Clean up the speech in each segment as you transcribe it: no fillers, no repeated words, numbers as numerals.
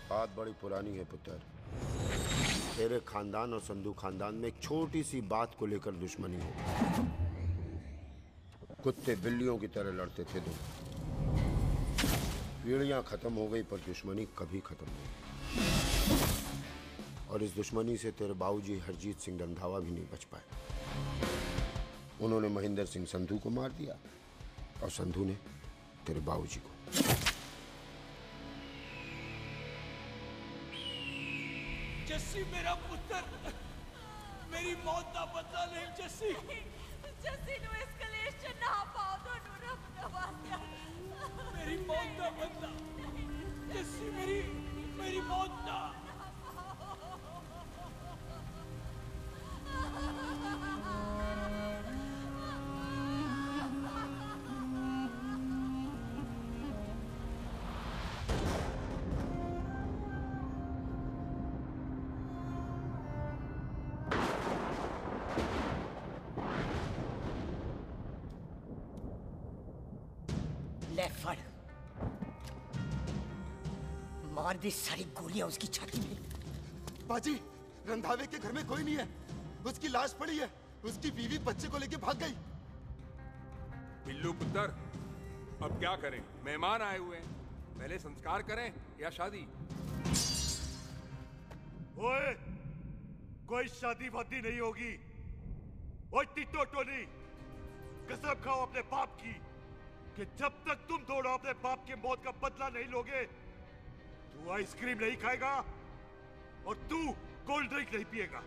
बात बड़ी पुरानी है पुत्र। तेरे खानदान और संधू खानदान में एक छोटी सी बात को लेकर दुश्मनी है। कुत्ते बिल्लियों की तरह लड़ते थे दोनों। पीढ़ियां खत्म हो गई पर दुश्मनी कभी खत्म नहीं। और इस दुश्मनी से तेरे बाबूजी हरजीत सिंह रंधावा भी नहीं बच पाए। उन्होंने महेंद्र सिंह संधू को मार दिया और संधू ने तेरे बाबूजी को। जस्सी मेरा पुत्र, मेरी मौत का बदला ले जस्सी। जस्सी नु इस कलेश च ना पाओ तो रब नवाज़िया। मेरी मौत का बदला जस्सी, मेरी मौत का। ले फड़, मार दी सारी गोलियां उसकी छाती में। बाजी, रंधावे के घर में कोई नहीं है। उसकी लाश पड़ी है। उसकी बीवी बच्चे को लेके भाग गई। बिल्लू पुत्र, अब क्या करें? मेहमान आए हुए हैं, पहले संस्कार करें या शादी? ओए, कोई शादी वादी नहीं होगी। ओए टिटो टोनी, कसम खाओ अपने बाप की कि जब तक तुम दोनों अपने बाप के मौत का बदला नहीं लोगे, तू आइसक्रीम नहीं खाएगा और तू कोल्ड ड्रिंक नहीं पिएगा।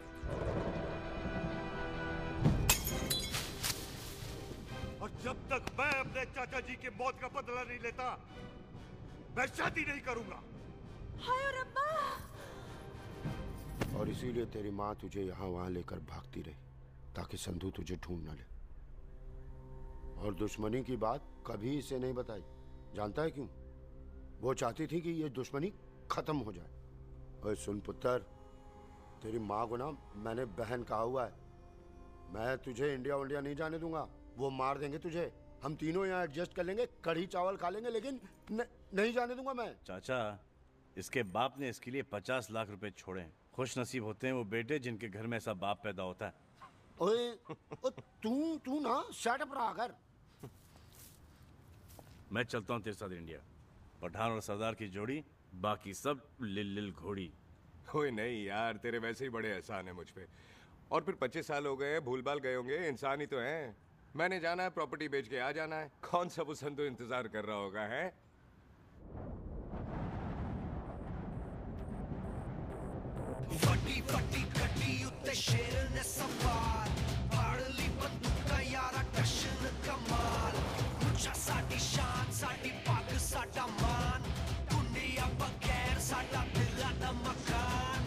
और जब तक मैं अपने चाचा जी के मौत का बदला नहीं लेता, मैं शादी नहीं करूंगा। हाय रब्बा। और इसीलिए तेरी माँ तुझे यहाँ वहां लेकर भागती रही ताकि संधू तुझे ढूंढ न ले। और दुश्मनी की बात कभी इसे नहीं बताई। जानता है क्यों? वो चाहती थी कि ये दुश्मनी खत्म हो जाए। ओए सुन पुत्र, तेरी माँ को ना मैंने बहन कहा हुआ है। मैं तुझे इंडिया इंडिया नहीं जाने दूंगा। वो मार देंगे तुझे। हम तीनों यहाँ एडजस्ट कर लेंगे, कढ़ी चावल खा लेंगे, लेकिन नहीं जाने दूंगा मैं। चाचा, इसके बाप ने इसके लिए 50 लाख रुपए छोड़े। खुश नसीब होते हैं वो बेटे जिनके घर में ऐसा बाप पैदा होता है। ओए, तू ना शट अप रहा कर। मैं चलता हूँ तेरे साथ इंडिया। पठान और सरदार की जोड़ी, बाकी सब लिल घोड़ी। कोई नहीं यार, तेरे वैसे ही बड़े एहसान है मुझ पे। और फिर 25 साल हो गए, भूल भाल गए होंगे, इंसान ही तो हैं। मैंने जाना है, प्रॉपर्टी बेच के आ जाना है। कौन सा वो संधू इंतजार कर रहा होगा है? फटी फटी कटी उत्ते शेर ने सवार, फाड़ली बंदूका यारा टशन कमाल। मुझा साडी शान, साडी पग, साडा मान, दुनिया बगैर साडा दिल दा मकान।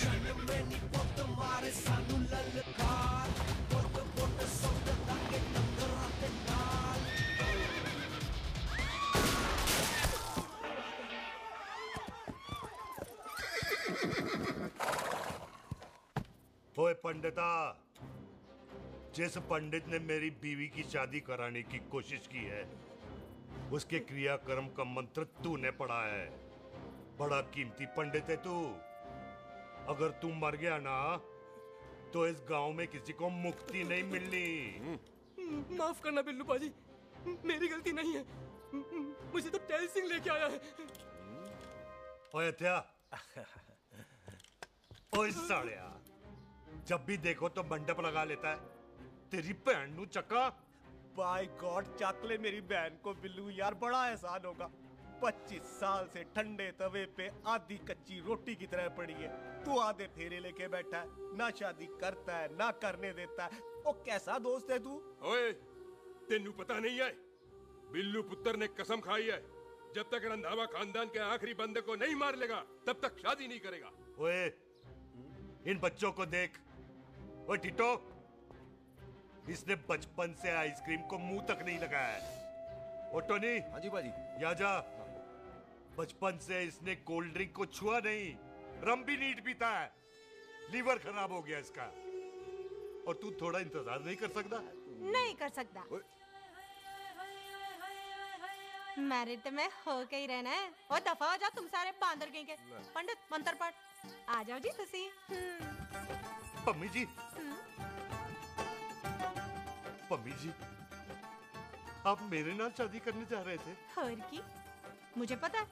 जन्म में नी पुत मारे सानू ललकार, पुत पुत सौद ताके टंगरा ते नाल। ओए पंडिता, जिस पंडित ने मेरी बीवी की शादी कराने की कोशिश की है, उसके क्रियाकर्म का मंत्र तूने पढ़ा है। बड़ा कीमती पंडित है तू। अगर तू मर गया ना, तो इस गांव में किसी को मुक्ति नहीं मिलनी। माफ करना बिल्लू बाजी, मेरी गलती नहीं है। मुझे तो टैल सिंह लेके आया है। ओए हत्या, ओए सालिया, जब भी देखो तो मंडप लगा लेता है। तेरी बहन नू चक्का। बाय गॉड, चक ले मेरी बहन को बिल्लू यार, बड़ा एहसान होगा। 25 साल से ठंडे तवे पे आधी कच्ची रोटी की तरह पड़ी है। तू आधे फेरे लेके बैठा है, ना शादी करता है ना करने देता है। ओ कैसा दोस्त है तू? ओए, तेनू पता नहीं है, बिल्लू पुत्र ने कसम खाई है, जब तक रंधावा खानदान के आखिरी बंदे को नहीं मार लेगा तब तक शादी नहीं करेगा। ओए, इन बच्चों को देख। ओए टिटो, इसने बचपन से आइसक्रीम को मुंह तक नहीं लगाया है। ओ टोनी। हाँ जी बाजी। या जा। बचपन से इसने कोल्ड ड्रिंक को छुआ नहीं, रम भी नीट पीता है। लीवर खराब हो गया इसका। और तू थोड़ा इंतजार नहीं कर सकता? नहीं कर सकता। मैरिड तो मैं हो के ही रहना है। और दफा हो जाओ तुम सारे बांदर कहीं के। पंडित मंत्र पढ़। आ जाओ जी तुसी। पम्मी जी, पम्मी जी, आप मेरे नाल शादी करने जा रहे थे? और की मुझे पता है,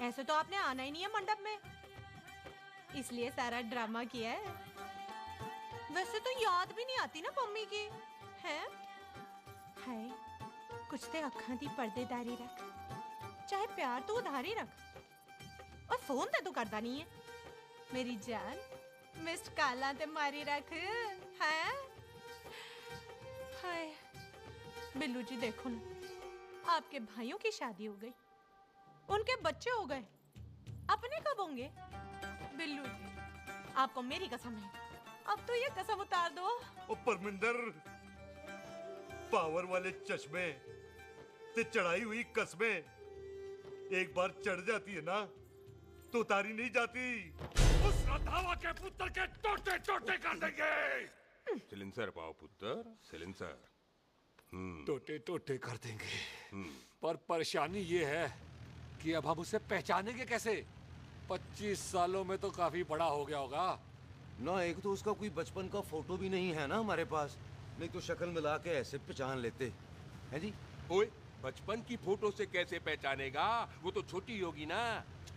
ऐसे तो आपने आना ही नहीं है मंडप में, इसलिए सारा ड्रामा किया है। वैसे तो याद भी नहीं आती ना पम्मी की है। हाय कुछ ते अखां दी पर्देदारी रख, चाहे प्यार तो उधारी रख, और फोन ते तू करता नहीं है। मेरी जान मिस्ड काला ते मारी रख है। हाय बिल्लू जी देखो ना, आपके भाइयों की शादी हो गई, उनके बच्चे हो गए, अपने कब होंगे? बिल्लू जी आपको मेरी कसम है, अब तो ये कसम उतार दो। ओ परमिंदर, पावर वाले चश्मे ते चढ़ाई हुई कस्में एक बार चढ़ जाती है ना तो उतारी नहीं जाती। उस रंधावा के पुत्र के टोटे टोटे कर देंगे। सिलेंसर पाओ पुत्र, सिलेंसर। टोटे टोटे कर देंगे, पर परेशानी ये है कि अब हम उसे पहचानेंगे कैसे? 25 सालों में तो काफी बड़ा हो गया होगा ना। एक तो उसका कोई बचपन का फोटो भी नहीं है ना हमारे पास, नहीं तो शक्ल मिला के ऐसे पहचान लेते हैं जी। ओए बचपन की फोटो से कैसे पहचानेगा? वो तो छोटी होगी ना।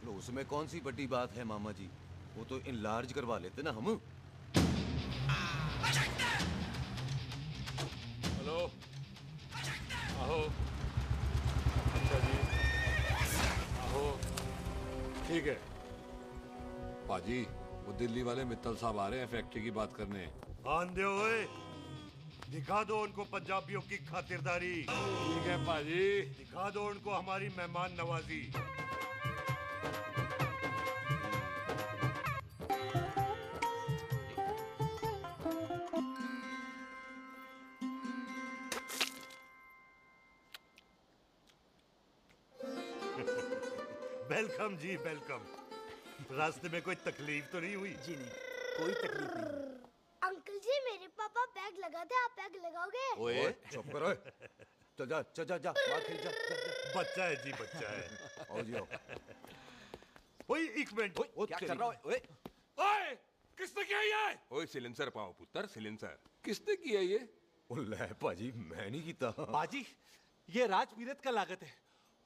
लो उसमें कौन सी बड़ी बात है मामा जी, वो तो इनलार्ज करवा लेते ना हम। हेलो आहो। अच्छा जी आहो, ठीक है। पाजी वो दिल्ली वाले मित्तल साहब आ रहे हैं फैक्ट्री की बात करने। आंधे ओए, दिखा दो उनको पंजाबियों की खातिरदारी। ठीक है पाजी। दिखा दो उनको हमारी मेहमान नवाजी। वेलकम जी वेलकम। रास्ते में कोई तकलीफ तो नहीं हुई? जी नहीं, कोई तकलीफ नहीं। अंकल जी मेरे पापा बैग लगाते, आप बैग लगाओगे? ओए चुप करो। चल जा चल जा जा, बाहर खेल जा, जा, जा। बच्चा है जी बच्चा है। आओ जी आओ। ओए एक मिनट, क्या कर रहा है? ओए ओए किसने किया ये? ओए सिलेंसर पाओ पुत्र, सिलेंसर। किसने किया ये? ले पाजी मैं नहीं कीता। बाजी ये राजपीरत का लागत है,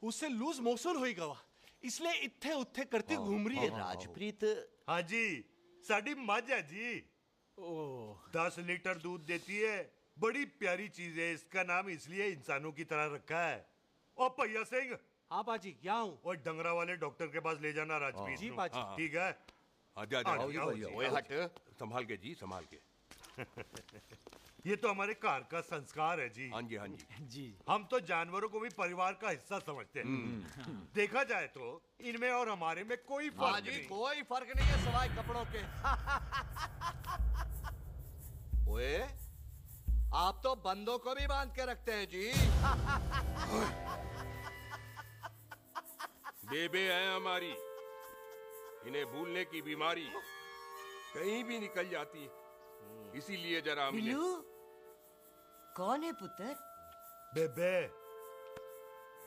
उससे लूज मोशन हुई गवा, इसलिए इत्थे उत्थे करती घूम रही है। राजप्रीत? हाँ जी, साड़ी मझ है जी। 10 लीटर दूध देती है, बड़ी प्यारी चीज है। इसका नाम इसलिए इंसानों की तरह रखा है। और भैया सिंह। हाँ बाजी यहाँ हूँ। और डंगरा वाले डॉक्टर के पास ले जाना राजपीत। जी बाजी। ठीक है। आजा ओए हट, संभाल के जी संभाल के। ये तो हमारे घर का संस्कार है जी। हाँ जी हाँ जी जी। हम तो जानवरों को भी परिवार का हिस्सा समझते हैं। देखा जाए तो इनमें और हमारे में कोई फर्क नहीं। कोई फर्क नहीं है सवाए कपड़ों के। ओए आप तो बंदों को भी बांध के रखते हैं जी। बेबे है हमारी, इन्हें भूलने की बीमारी कहीं भी निकल जाती, इसीलिए जरा मिले। बिल्लू कौन है पुत्र? बेबे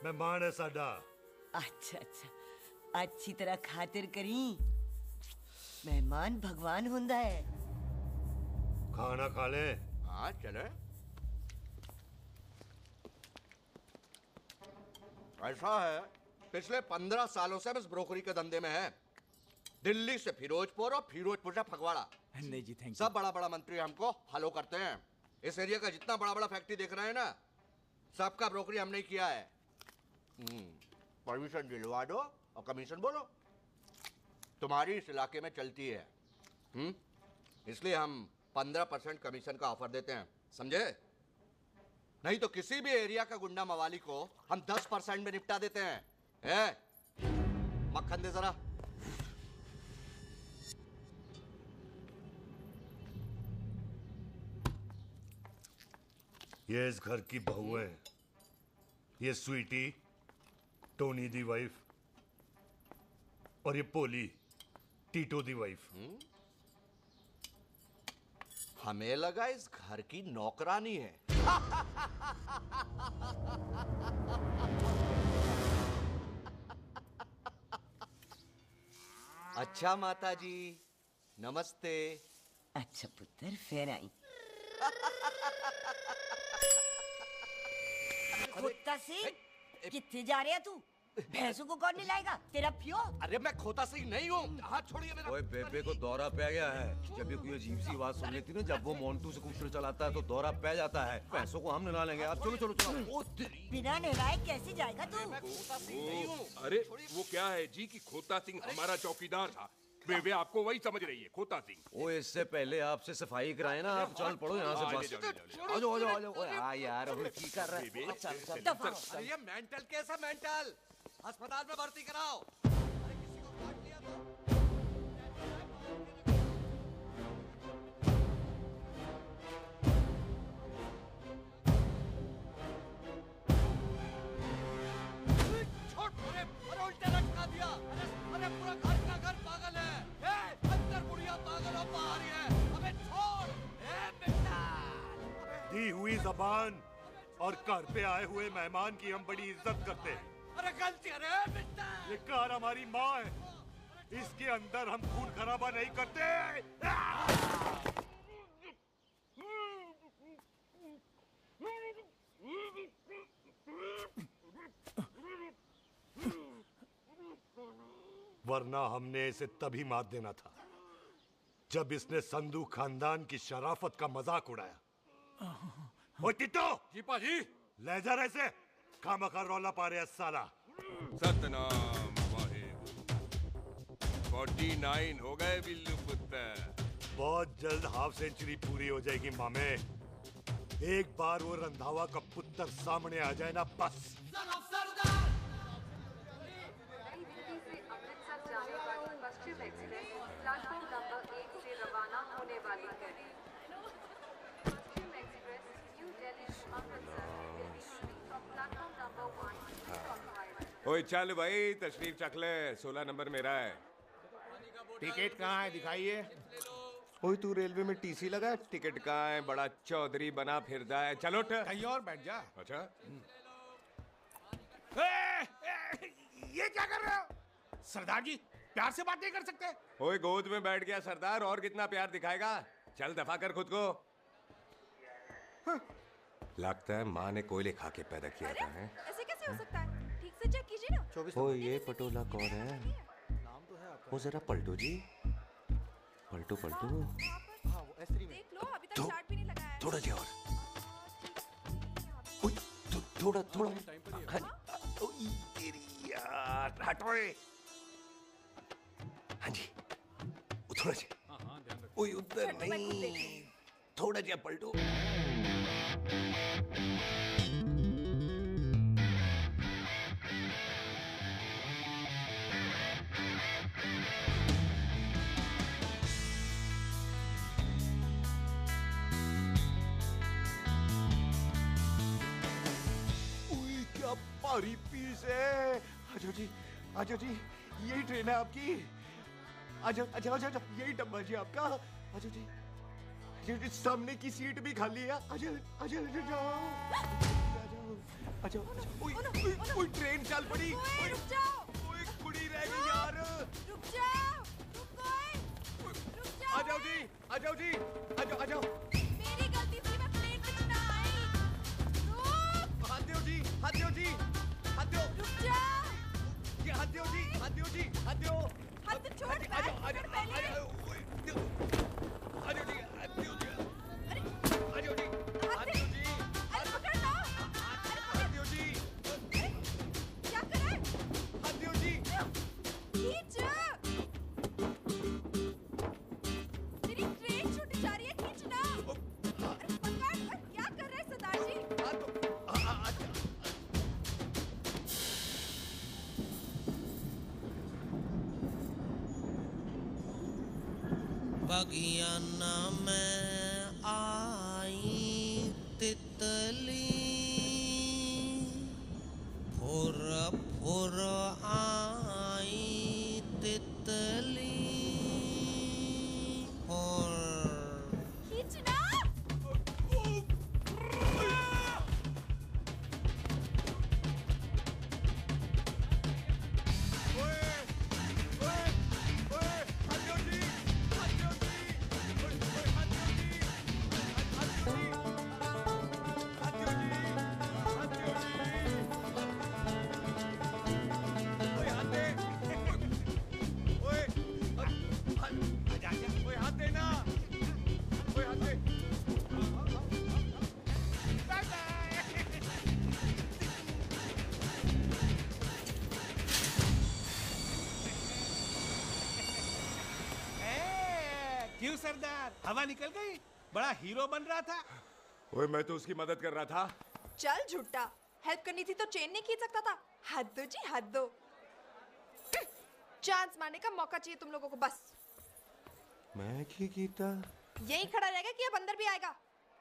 मेहमान है साडा। अच्छा अच्छा, अच्छी तरह खातिर करी। मेहमान भगवान हुंदा है। खाना खा ले। हाँ चले। ऐसा है, पिछले 15 सालों से हम इस ब्रोकरी के धंधे में हैं। दिल्ली से फिरोजपुर और फिरोजपुर से फगवाड़ा। नहीं जी थैंक यू। सब बड़ा बड़ा मंत्री हमको फॉलो करते हैं। इस एरिया का जितना बड़ा बड़ा फैक्ट्री देख रहे हैं ना, सबका ब्रोकरी हमने किया है। परमिशन दिलवा दो और कमीशन बोलो, तुम्हारी इस इलाके में चलती है। इसलिए हम 15% कमीशन का ऑफर देते हैं, समझे? नहीं तो किसी भी एरिया का गुंडा मवाली को हम 10% में निपटा देते हैं। मक्खन दे जरा। ये इस घर की बहू है, ये स्वीटी टोनी दी वाइफ, और ये पोली टीटो दी वाइफ। हमें लगा इस घर की नौकरानी है। अच्छा माता जी, नमस्ते। अच्छा पुत्र, फिर आई। खोता सिंह, कितने जा रहे है तू? भैंसों को कौन निलाएगा? तेरा प्यो? अरे मैं खोता सिंह नहीं हूँ। हाथ छोड़िए मेरा। ओए बेबे को दौरा पै गया है। जब भी कोई अजीब सी आवाज सुन लेती ना, जब वो मोंटू स्कूटर चलाता है तो दौरा पै जाता है। भैंसों को हम निला लेंगे। अब चलो चलो चलो। बिना नहलाए कैसे जाएगा तू? अरे वो क्या है जी कि खोता सिंह हमारा चौकीदार था। बेबे आपको वही समझ रही है, खोता सिंह। ओ इससे पहले आपसे सफाई कराए ना, आप चल पड़ो यहाँ से बस। आ जाओ आ जाओ आ जाओ। ओए हाँ यार, अब की कर रहा है? चल चल। अरे ये मेंटल केस है, मेंटल। अस्पताल में भर्ती कराओ। अरे किसी को काट लिया तो। छोड़, अरे उल्टे लटका दिया। अरे पूरा घर का घर पागल है। अंदर बुढ़िया पागल और बाहर ही है। अबे छोड़, बेटा। दी हुई जबान और घर पे आए हुए मेहमान की हम बड़ी इज्जत करते हैं। अरे गलती है बेटा। ये कार हमारी माँ है, इसके अंदर हम खून खराबा नहीं करते। वरना हमने इसे तभी मार देना था जब इसने संधू खानदान की शराफत का मजाक उड़ाया। ओ टिट्टो जी पाजी, ले जा रहे से खामखा रौला पा रहे साला। सतनाम वाहिगुरु। 49 हो गए बिल्लू पुत्र। बहुत जल्द हाफ सेंचुरी पूरी हो जाएगी मामे। एक बार वो रंधावा का पुत्र सामने आ जाए ना, बस। अमृतसर जाने वाली पश्चिम एक्सप्रेस प्लेटफॉर्म नंबर 1 से रवाना होने वाली है। Paschim express New Delhi Amritsar will be moving from platform number 1 to Clockwise। ओए चल भाई, तशरीफ चख ले। 16 नंबर मेरा है। टिकट कहाँ है, दिखाइए। ओए तू रेलवे में टीसी लगा है? टिकट कहाँ है? बड़ा चौधरी बना फिरदा है। चलो उठ। कहीं और बैठ जा। अच्छा ये क्या कर रहे हो? सरदार जी, प्यार से बात नहीं कर सकते? ओए गोद में बैठ गया सरदार, और कितना प्यार दिखाएगा? चल दफा कर खुद को। लगता है माँ ने कोयले खा के पैदा किया था। है ऐसे कैसे हो सकता है? ठीक से चेक कीजिए ना। ओ ये पटोला कौन है? वो जरा पलटो जी, पलटो पलटो। देख लो, अभी तक चार्ट भी नहीं लगाया है। थोड़ा जी और। थोड़ा थोड़ा। तेरी यार, हटो। हाँ जी, थोड़ा जी। ओए उधर नहीं, थोड़ा जी पलटो। क्या भारी पीस है। आजो जी, आजो जी, यही ट्रेन है आपकी। आजो आजो आजो आजो, यही डब्बा जी आपका। आजो जी, आजो जी, सामने की सीट भी खाली है। आजो आजो आजो जाओ। आजो आजो। ओए ट्रेन चल पड़ी। ओए रुक जाओ। ओए कुड़ी रह गई यार। रुक जाओ। रुक जाओ। आ जाओ जी, आ जाओ जी, आ जाओ आ जाओ। मेरी गलती थी, मैं प्लेन में ना आई। रुक। हाथ दो जी, हाथ दो जी, हाथ दो। रुक जाओ। ये हाथ दो जी, हाथ दो जी, हाथ दो। हाथ तो छोड़। आ जाओ आ जाओ आ जाओ। आ जाओ जी, हाथ दो जी। आ जाओ जी, हाथ दो जी। अरे पकड़ लो। हाथ दो जी। क्या कर रहा है? हाथ दो जी। खींच। मेरी ट्रेन छूटी जा रही है, खींचना। अरे पकड़। क्या कर रहे हैं सरदार जी? बगियाना में आई तितली, फुर फुर आई तितली। और खींचना। हवा निकल गई? बड़ा हीरो बन रहा था। ओए मैं तो उसकी मदद कर रहा था। चल झूठा, हेल्प करनी थी तो चेन नहीं खींच सकता था। हद दो जी, हद दो। चांस मारने का मौका चाहिए तुम लोगों को बस। मैं की कीता? यही खड़ा रहेगा कि अब अंदर भी आएगा?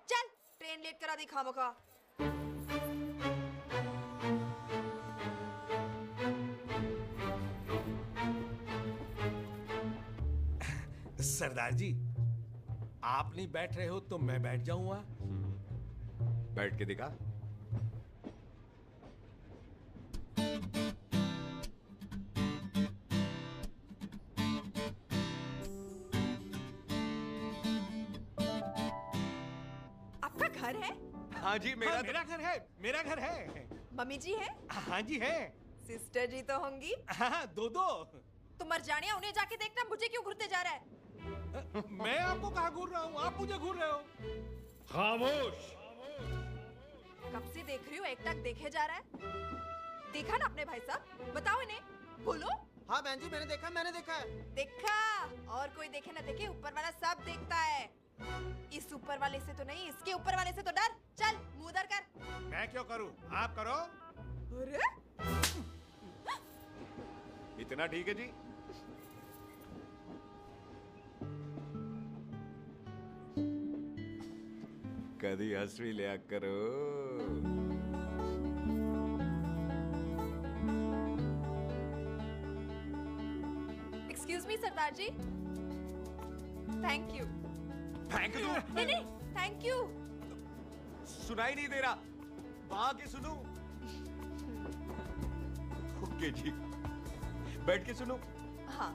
चल, ट्रेन लेट करा दी खामखा। सरदार जी, आप नहीं बैठ रहे हो तो मैं बैठ जाऊंगा। बैठ के दिखा। आपका घर है? हाँ जी, मेरा घर है, मेरा घर है। मम्मी जी है? हाँ जी है। सिस्टर जी तो होंगी? हाँ, दो। तो मरजानिया, उन्हें जाके देखना, मुझे क्यों घूरते जा रहा है? मैं आपको कहाँ घूर रहा हूँ? आप मुझे घूर रहे हो। खामोश। कब से देख रही हूँ, एकटक देखे जा रहा है। देखा ना अपने भाई साहब? बताओ इन्हें, बोलो। हाँ बहन जी, मैंने देखा है। देखा? और कोई देखे ना देखे, ऊपर वाला सब देखता है। इस ऊपर वाले से तो नहीं, इसके ऊपर वाले से तो डर। चल, मुंह उधर कर। मैं क्यों करूँ? आप करो। अरे इतना ठीक है जी? कभी हंस भी लिया करो। Excuse me Sardar ji. Thank you. Thank you? नहीं, थैंक यू। सुनाई नहीं दे रहा, वहां के सुनूं? ओके जी, बैठ के सुनो। हाँ।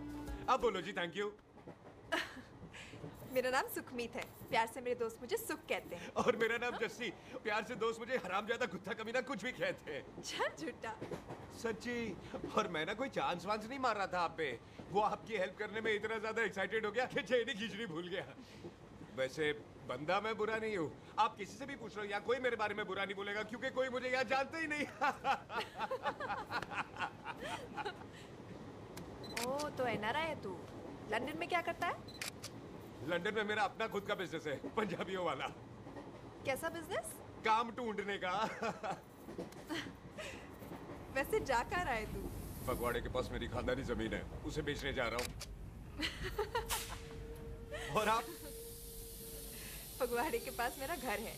अब बोलो जी थैंक यू। मेरा नाम सुखमीत है, प्यार से मेरे दोस्त मुझे सुख कहते हैं। और मेरा नाम जस्सी, प्यार से दोस्त मुझे हरामजादा, कुत्ता कमीना कुछ भी कहते हैं। चल झूठा। सच्ची। और मैं ना कोई चांस वांस नहीं मार रहा था आप पे, वो आपकी हेल्प करने में इतना ज्यादा एक्साइटेड हो गया कि चेन ही खींचनी भूल गया। वैसे बंदा मैं बुरा नहीं हूँ, आप किसी से भी पूछ लो, यहाँ कोई मेरे बारे में बुरा नहीं बोलेगा क्योंकि कोई मुझे यहाँ जानता ही नहीं। ओ तो एनआरआई है तू। लंदन में क्या करता है? लंदन में मेरा अपना खुद का बिजनेस है, पंजाबियों वाला। कैसा बिजनेस? काम ढूंढने का। वैसे जा कर आए तू? फगवाड़े के पास मेरी खानदानी जमीन है, उसे बेचने जा रहा हूँ। और आप? फगवाड़े के पास मेरा घर है,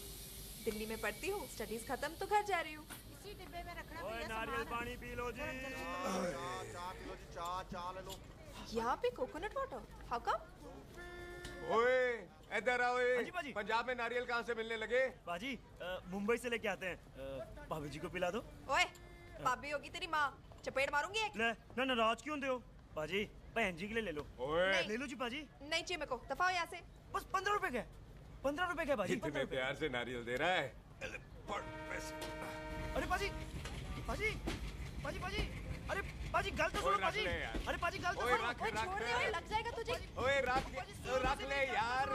दिल्ली में पढ़ती हूँ, स्टडीज खत्म तो घर जा रही हूँ। इसी डिब्बे में रखना ओए नारियल पानी पी लो जी। चाय पी लो जी, चाय ले लो। यहाँ पे कोकोनट वाटर? How come? ओए इधर आओ। हाँ जी बाजी। पंजाब में नारियल कहाँ से मिलने लगे? बाजी मुंबई से लेके आते हैं, भाभी जी को पिला दो। ओए भाभी होगी तेरी माँ, चपेट मारूंगी एक। ना नाराज क्यों होते हो बाजी? बहन जी के लिए ले लो। ओए ले लो जी बाजी। नहीं चाहिए मेरे को, दफा हो यहाँ से। बस 15 रुपए का, 15 रुपए का बाजी। इतने प्यार से नारियल दे रहा है। अरे बाजी, बाजी, बाजी, बाजी, अरे बाजी गल तो सुनो बाजी। अरे बाजी गल तो सुनो। ओए छोड़ दे, ओए लग जाएगा तुझे। ओए रख ले यार।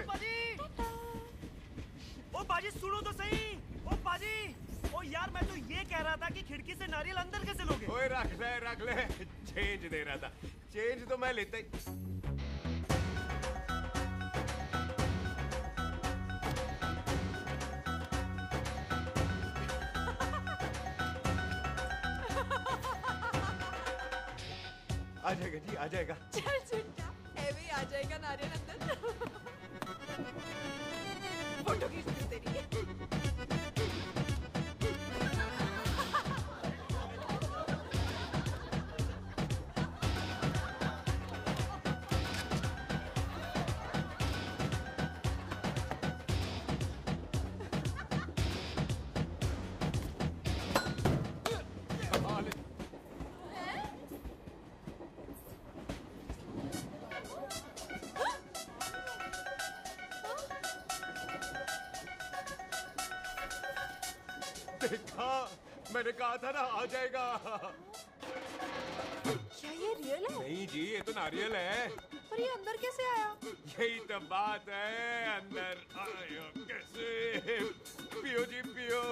ओ बाजी सुनो तो सही। ओ बाजी, ओ यार मैं तो ये कह रहा था कि खिड़की से नारियल अंदर कैसे लोगे? ओए रख ले। चेंज दे रहा था, चेंज तो मैं लेता ही। आ जाएगा जी, आ जाएगा। चल झूठा, हेवी आ जाएगा नारियल अंदर। फोटो खींच लूं तेरी। देखा, मैंने कहा था ना आ जाएगा। क्या ये रियल है? नहीं जी, ये तो नारियल है। पर ये अंदर कैसे आया? यही तो बात है, अंदर आया कैसे? पियो जी पियो।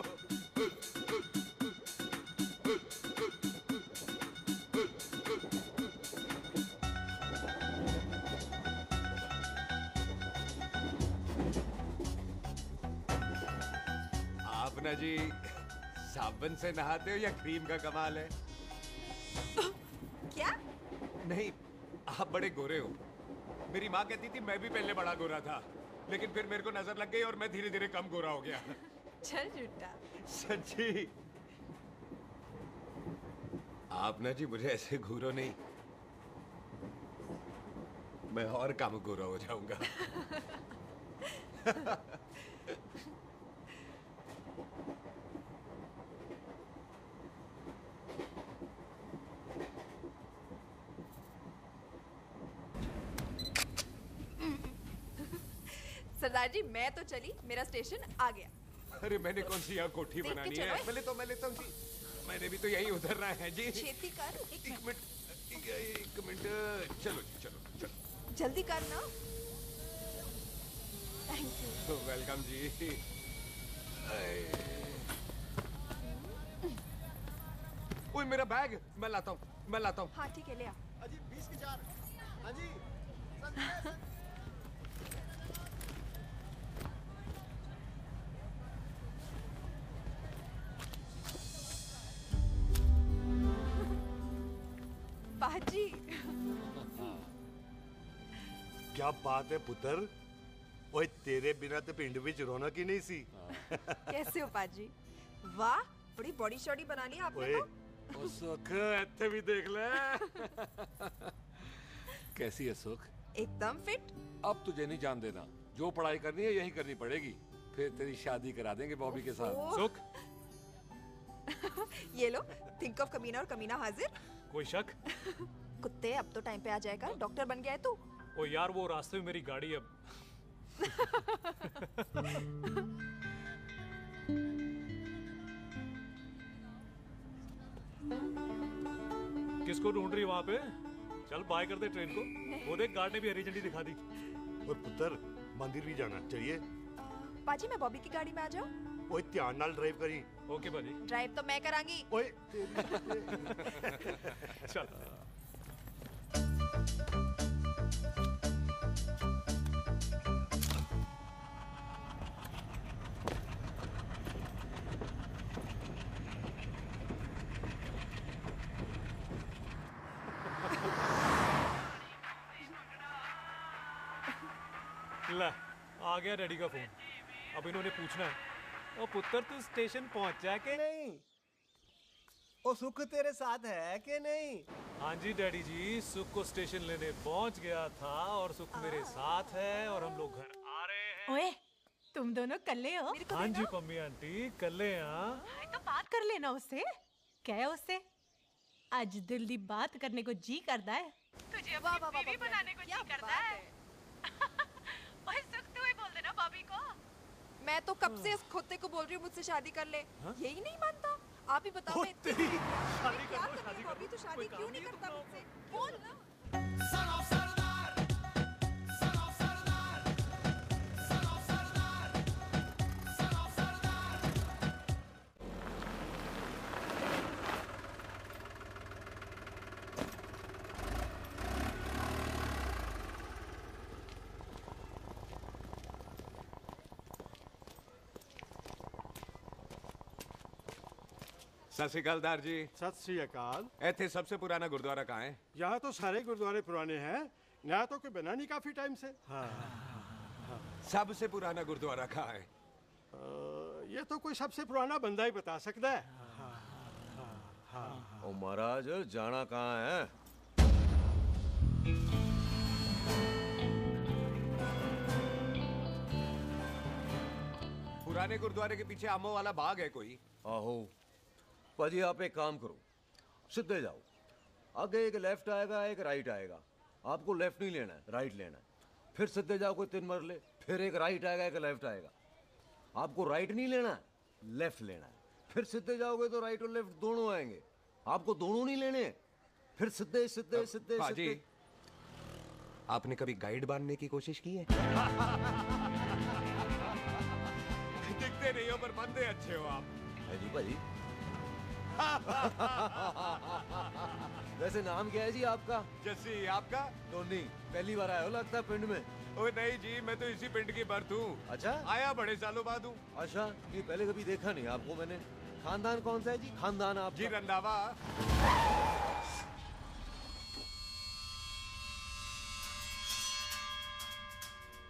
भावना जी साबुन से नहाते हो या क्रीम का कमाल है? क्या? नहीं, आप बड़े गोरे हो। मेरी माँ कहती थी मैं भी पहले बड़ा गोरा था, लेकिन फिर मेरे को नजर लग गई और मैं धीरे धीरे कम गोरा हो गया। चल झूठा। सच्ची। आप ना जी मुझे ऐसे घूरो नहीं, मैं और कम गोरा हो जाऊंगा। सरदार जी मैं तो चली, मेरा स्टेशन आ गया। अरे मैंने कौन सी यहाँ कोठी देख के बनानी चलो। है? पहले तो मैं लेता हूँ जी। मैंने भी तो यहीं उतरना है जी। छेती कर। एक मिनट। चलो जी, चलो। जल्दी कर ना। Thank you. वेलकम जी। ओए मेरा बैग मैं लाता हूँ। हाँ ठीक है, ले आ। अजी 20 की 4। हाँ जी। पाजी। क्या बात है पुत्र? ओए तेरे बिना तो पिंड विच रौनक ही नहीं सी। कैसे हो पाजी? वाह, बड़ी बॉडी शॉडी बना ली आपने ओए तो। ओ सुख इत्थे भी देख ले। कैसी है सुख? एकदम फिट। अब तुझे नहीं जान देना, जो पढ़ाई करनी है यही करनी पड़ेगी, फिर तेरी शादी करा देंगे बॉबी के साथ। ओह। सुख ये लो, थिंक ऑफ कमीना और कमीना हाजिर। कोई शक? कुत्ते अब तो टाइम पे आ जाएगा, डॉक्टर बन गया है तू। ओ यार वो रास्ते में मेरी गाड़ी अब। किसको ढूंढ रही वहाँ पे? चल बाय कर दे ट्रेन को। वो देख गार्ड ने भी हरी झंडी दिखा दी। ओए पुत्र मंदिर भी जाना चाहिए। पाजी मैं बॉबी की गाड़ी में आ जाऊं? ओए ध्यान नाल ड्राइव करी। ओके बाजी। ड्राइव तो मैं करांगी। ओए चल। ला, आ गया डैडी का फोन। अब इन्होंने पूछना है, ओ पुत्र तू स्टेशन पहुंचा के नहीं? ओ सुख तेरे साथ है कि नहीं? हाँ जी डैडी जी, सुख को स्टेशन लेने पहुंच गया था और सुख मेरे साथ है और हम लोग घर आ रहे हैं। ओए, तुम दोनों कल्ले हो? हाँ जी पम्मी आंटी, कल्ले हाँ। तो बात कर लेना उससे। क्या है उससे? आज दिल दी बात करने को जी करता है। तुझे अपनी बीवी बनाने को जी करता है। ओए सुख तू ही बोल देना बॉबी को। मैं तो कब से इस खोते को बोल रही हूँ मुझसे शादी कर ले। यही नहीं मानता। आप ही बताओ मैं शादी कर लो, शादी बॉबी तो शादी क्यों नहीं करता मुझसे? बोल ना। सत श्री अकाल दार जी। सत श्री अकाल। ऐथे सबसे पुराना गुरुद्वारा कहाँ है? यहाँ तो सारे गुरुद्वारे पुराने हैं, नया तो कोई बना नहीं काफी टाइम से। सबसे पुराना गुरुद्वारा कहाँ है? ये तो कोई सबसे पुराना बंदा ही बता सकता है। ओ महाराज जाना कहाँ है? पुराने गुरुद्वारे के पीछे आमों वाला बाग है कोई? आहो पाजी आप एक काम करो, सीधे जाओ, आगे एक लेफ्ट आएगा एक राइट आएगा, आपको लेफ्ट नहीं लेना है राइट लेना है, फिर सीधे जाओ कोई 3 मरले, फिर एक राइट आएगा एक लेफ्ट आएगा, आपको राइट नहीं लेना है लेफ्ट लेना है, फिर सीधे जाओगे तो राइट और लेफ्ट दोनों आएंगे, आपको दोनों नहीं लेने, फिर सीधे सीधे सीधे पाजी, आपने कभी गाइड बांधने की कोशिश की है? दिखते नहीं हो पर बंदे अच्छे हो आप। है जी भाई। वैसे नाम क्या है जी आपका? जैसी आपका? टोनी, पहली बार आए हो लगता है पिंड में। ओ नहीं जी, मैं तो इसी पिंड की बर्थ हूँ। अच्छा, आया बड़े सालों बाद हूँ। अच्छा, ये पहले कभी देखा नहीं आपको मैंने। खानदान कौन सा है जी? खानदान आप जी रंधावा।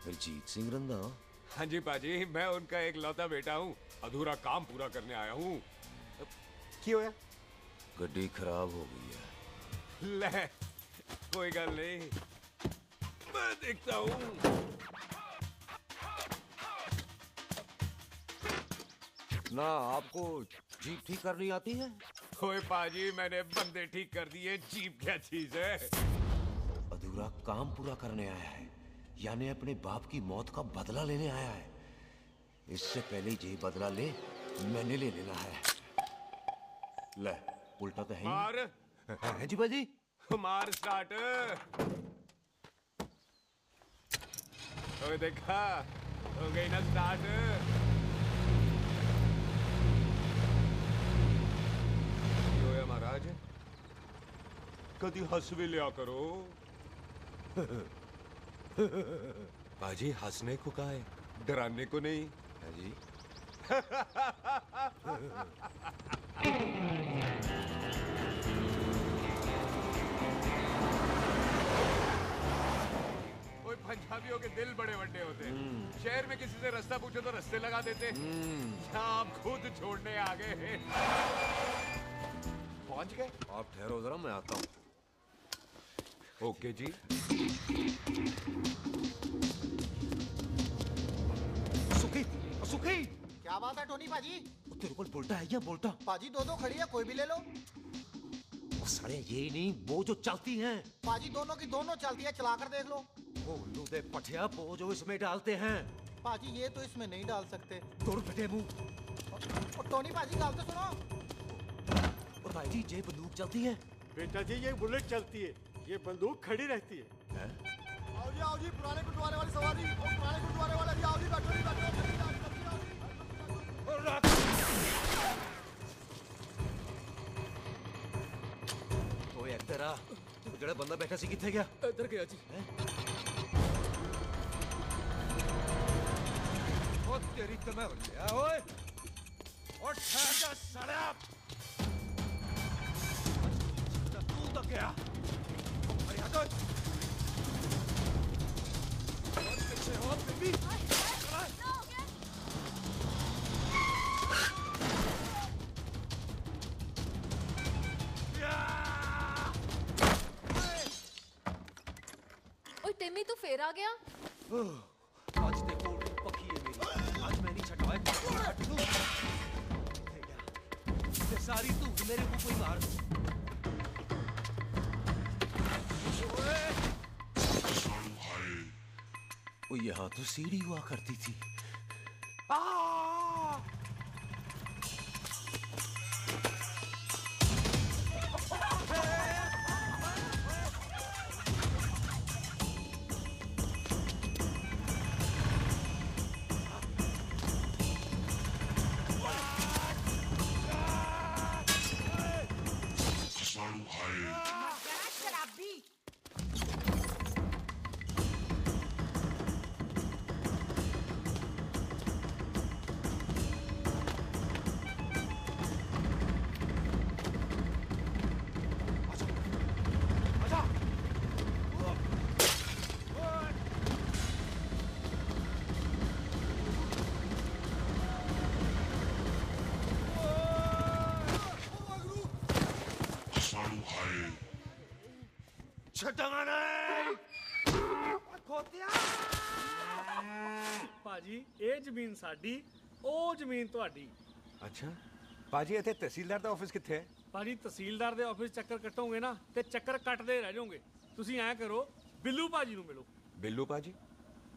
हरजीत सिंह रंधावा? हाँ जी पाजी, मैं उनका एक लौता बेटा हूँ। अधूरा काम पूरा करने आया हूँ। क्यों है? गड्डी खराब हो गई है। ले, कोई गल नहीं, मैं देखता हूँ। ना आपको जीप ठीक करनी आती है? ओए पाजी, मैंने बंदे ठीक कर दिए, जीप क्या चीज है? अधूरा काम पूरा करने आया है, यानी अपने बाप की मौत का बदला लेने आया है। इससे पहले ये बदला ले, मैंने ले लेना है। ले, उल्टा तो है ही। मार। है जी बाजी? मार स्टार्ट। ओए देखा, हो गई ना स्टार्ट। महाराज, कभी हंस भी लिया करो। बाजी, हंसने को कहा है, डराने को नहीं है जी। ओए, पंजाबियों के दिल बड़े बड़े होते हैं। शहर में किसी से रास्ता पूछो तो रास्ते लगा देते। यहाँ आप खुद छोड़ने आ गए। पहुंच गए? आप ठहरो जरा, मैं आता हूँ। ओके जी। सुखी, सुखी। क्या बात है टोनी पाजी? तेरे को बोलता है या बोलता? पाजी दो खड़ी है, कोई भी ले लो। सारे ये नहीं, वो जो चलती हैं। पाजी दोनों की दोनों चलती है, चला कर देख लो। वो लूदे पठिया, वो जो इसमें डालते हैं। पाजी ये तो इसमें नहीं डाल सकते। दूर फटे मुंह। और टोनी पाजी गाल तो सुनो। और भाई जी, ये बंदूक चलती है? बेटा जी, ये बुलेट चलती है, ये बंदूक खड़ी रहती है। आओ जी, पुराने गुरुद्वारे वाली सवारी। पुराने गुरुद्वारे वाला जी, आओ जी, बैठो जी, बैठो। ओए एक्टर आ, वो जड़ा बंदा बैठा सी किथे गया? इधर गया जी। ओ तेरी तमह बल्ले, ओए। और ठहर जा साला। तू तो गया। अरे आ गए। और पीछे हो बेबी। टिम्मी तू फिर आ गया? आज देखो पकी है मेरी, आज मैं नहीं छटाए ये सारी तू मेरे मुंह को ही मार। ओ यहाँ तो सीढ़ी हुआ करती थी। पाजी ये जमीन साडी, ओ जमीन तुहाडी। अच्छा पाजी, इत्थे तहसीलदार दा ऑफिस कित्थे है? पाजी तहसीलदार दे ऑफिस चक्कर कट्टोगे ना ते चक्कर कटदे रह जाओगे। तुसी ऐ करो, बिल्लू पाजी नू मिलो। बिल्लू पाजी?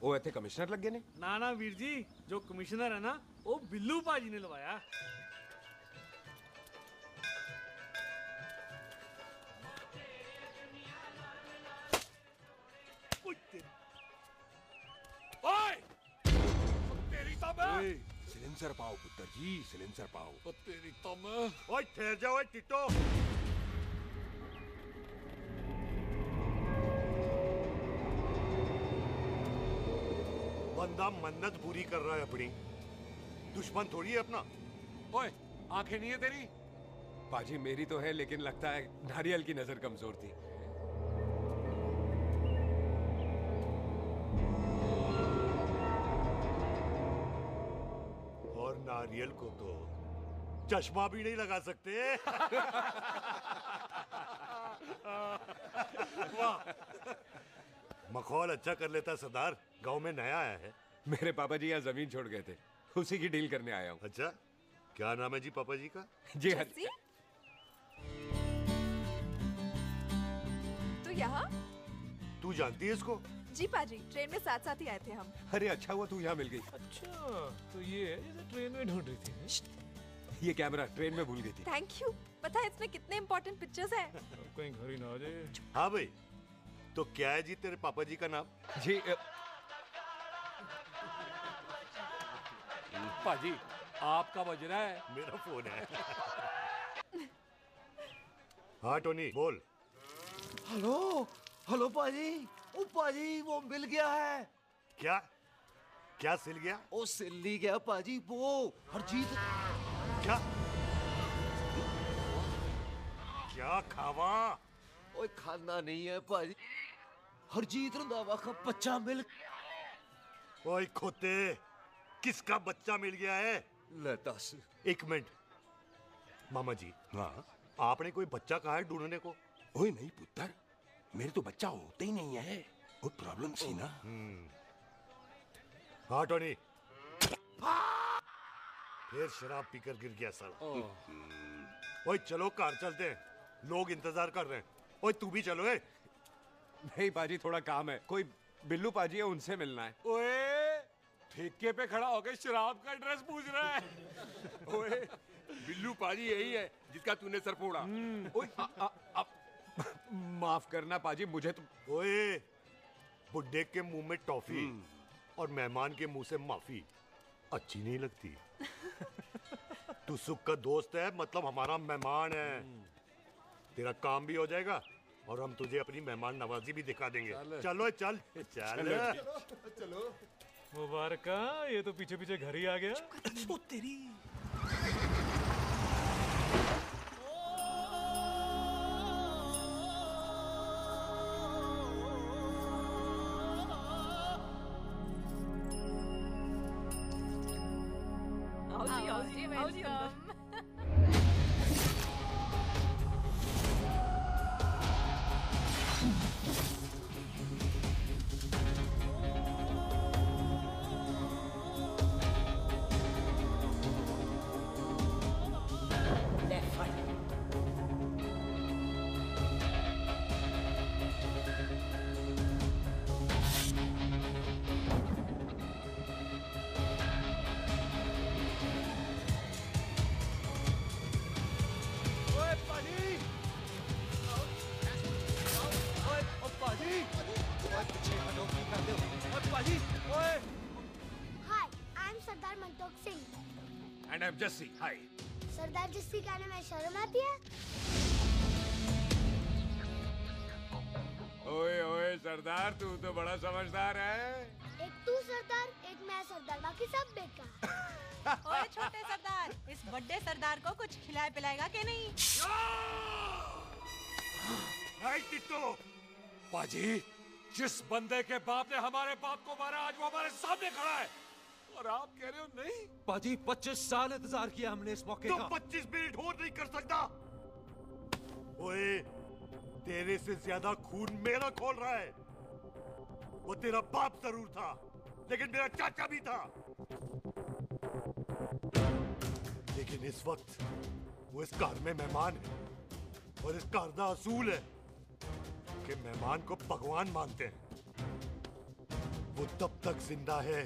ओ इत्थे कमिश्नर लगे ने? ना ना वीर जी, जो कमिश्नर है ना, वो बिल्लू पाजी ने लवाया। सिलेंसर पाओ पुत्र जी, सिलेंसर पाओ। तेरी तम। ओए ठहर जा, ओए टिट्टो। बंदा मन्नत पूरी कर रहा है अपनी, दुश्मन थोड़ी है अपना। ओए, आंखें नहीं है तेरी? पाजी मेरी तो है, लेकिन लगता है नारियल की नजर कमजोर थी। और नारियल को तो चश्मा भी नहीं लगा सकते। वाह, मखौल अच्छा कर लेता सरदार। गांव में नया आया है। मेरे पापा जी यहाँ जमीन छोड़ गए थे, उसी की डील करने आया हूँ। अच्छा, क्या नाम है जी पापा जी का? जी हाँ। तो यहाँ? तू जानती है इसको? जी पाजी, ट्रेन में साथ साथ ही आए थे हम। अरे अच्छा हुआ तू यहाँ मिल गई। अच्छा, तो ये है जैसे ट्रेन में ढूंढ रही थी। ये कैमरा ट्रेन में भूल गई थी। Thank you. पता है इसमें कितने इम्पोर्टेंट पिक्चर्स हैं। कहीं घर ही ना आ जाए। हाँ भाई, तो क्या है जी तेरे पापा जी का नाम? जी पाजी, आपका बज रहा है। मेरा फोन है। हाँ टोनी बोल। हेलो हेलो पाजी। ओ पाजी, वो मिल गया है। क्या क्या सिल गया? ओ सिल गया पाजी, वो हरजीत। क्या क्या खावा? ओए खाना नहीं है पाजी, हरजीत रंधावा का बच्चा मिल। ओए खोते, किसका बच्चा मिल गया है? ले दस। एक मिनट मामा जी। हाँ, आपने कोई बच्चा कहा है ढूंढने को? ओए नहीं पुत्र, मेरे तो बच्चा होता ही नहीं है, वो प्रॉब्लम सी ना। हाँ टोनी, फिर शराब पीकर गिर गया साला। ओए चलो कार चलते हैं, लोग इंतजार कर रहे हैं। ओए तू भी चलो। नहीं पाजी, थोड़ा काम है। कोई बिल्लू पाजी है, उनसे मिलना है। ओए, ठेके पे खड़ा होकर शराब का एड्रेस पूछ रहा है। ओए, बिल्लू पाजी यही है जिसका तूने सर फोड़ा। ओए, माफ करना पाजी, मुझे तो। ओए, बुड्ढे के मुंह में टॉफी और मेहमान के मुंह से माफी अच्छी नहीं लगती। तू सुख का दोस्त है, मतलब हमारा मेहमान है। तेरा काम भी हो जाएगा और हम तुझे अपनी मेहमान नवाजी भी दिखा देंगे। चलो चल चल चलो। मुबारका, ये तो पीछे पीछे घर ही आ गया। ओ तेरी। And I'm Jesse. Hi. सरदार जस्सी कहने में शर्म आती है? ओए ओए सरदार, तू तो बड़ा समझदार है। एक तू सरदार, एक मैं सरदार, बाकी सब बेकार। ओए छोटे सरदार, इस बड़े सरदार को कुछ खिलाए पिलाएगा कि नहीं? टिट्टो, पाजी, जिस बंदे के बाप ने हमारे बाप को मारा, आज वो हमारे सामने खड़ा है और आप कह रहे हो नहीं? पाजी 25 साल इंतजार किया हमने इस मौके का। 25 मिनट और नहीं कर सकता। ओए, तेरे से ज्यादा खून मेरा खोल रहा है। वो तेरा बाप जरूर था, लेकिन मेरा चाचा भी था। लेकिन इस वक्त वो इस घर में मेहमान है और इस घर का असूल है कि मेहमान को भगवान मानते हैं। वो तब तक जिंदा है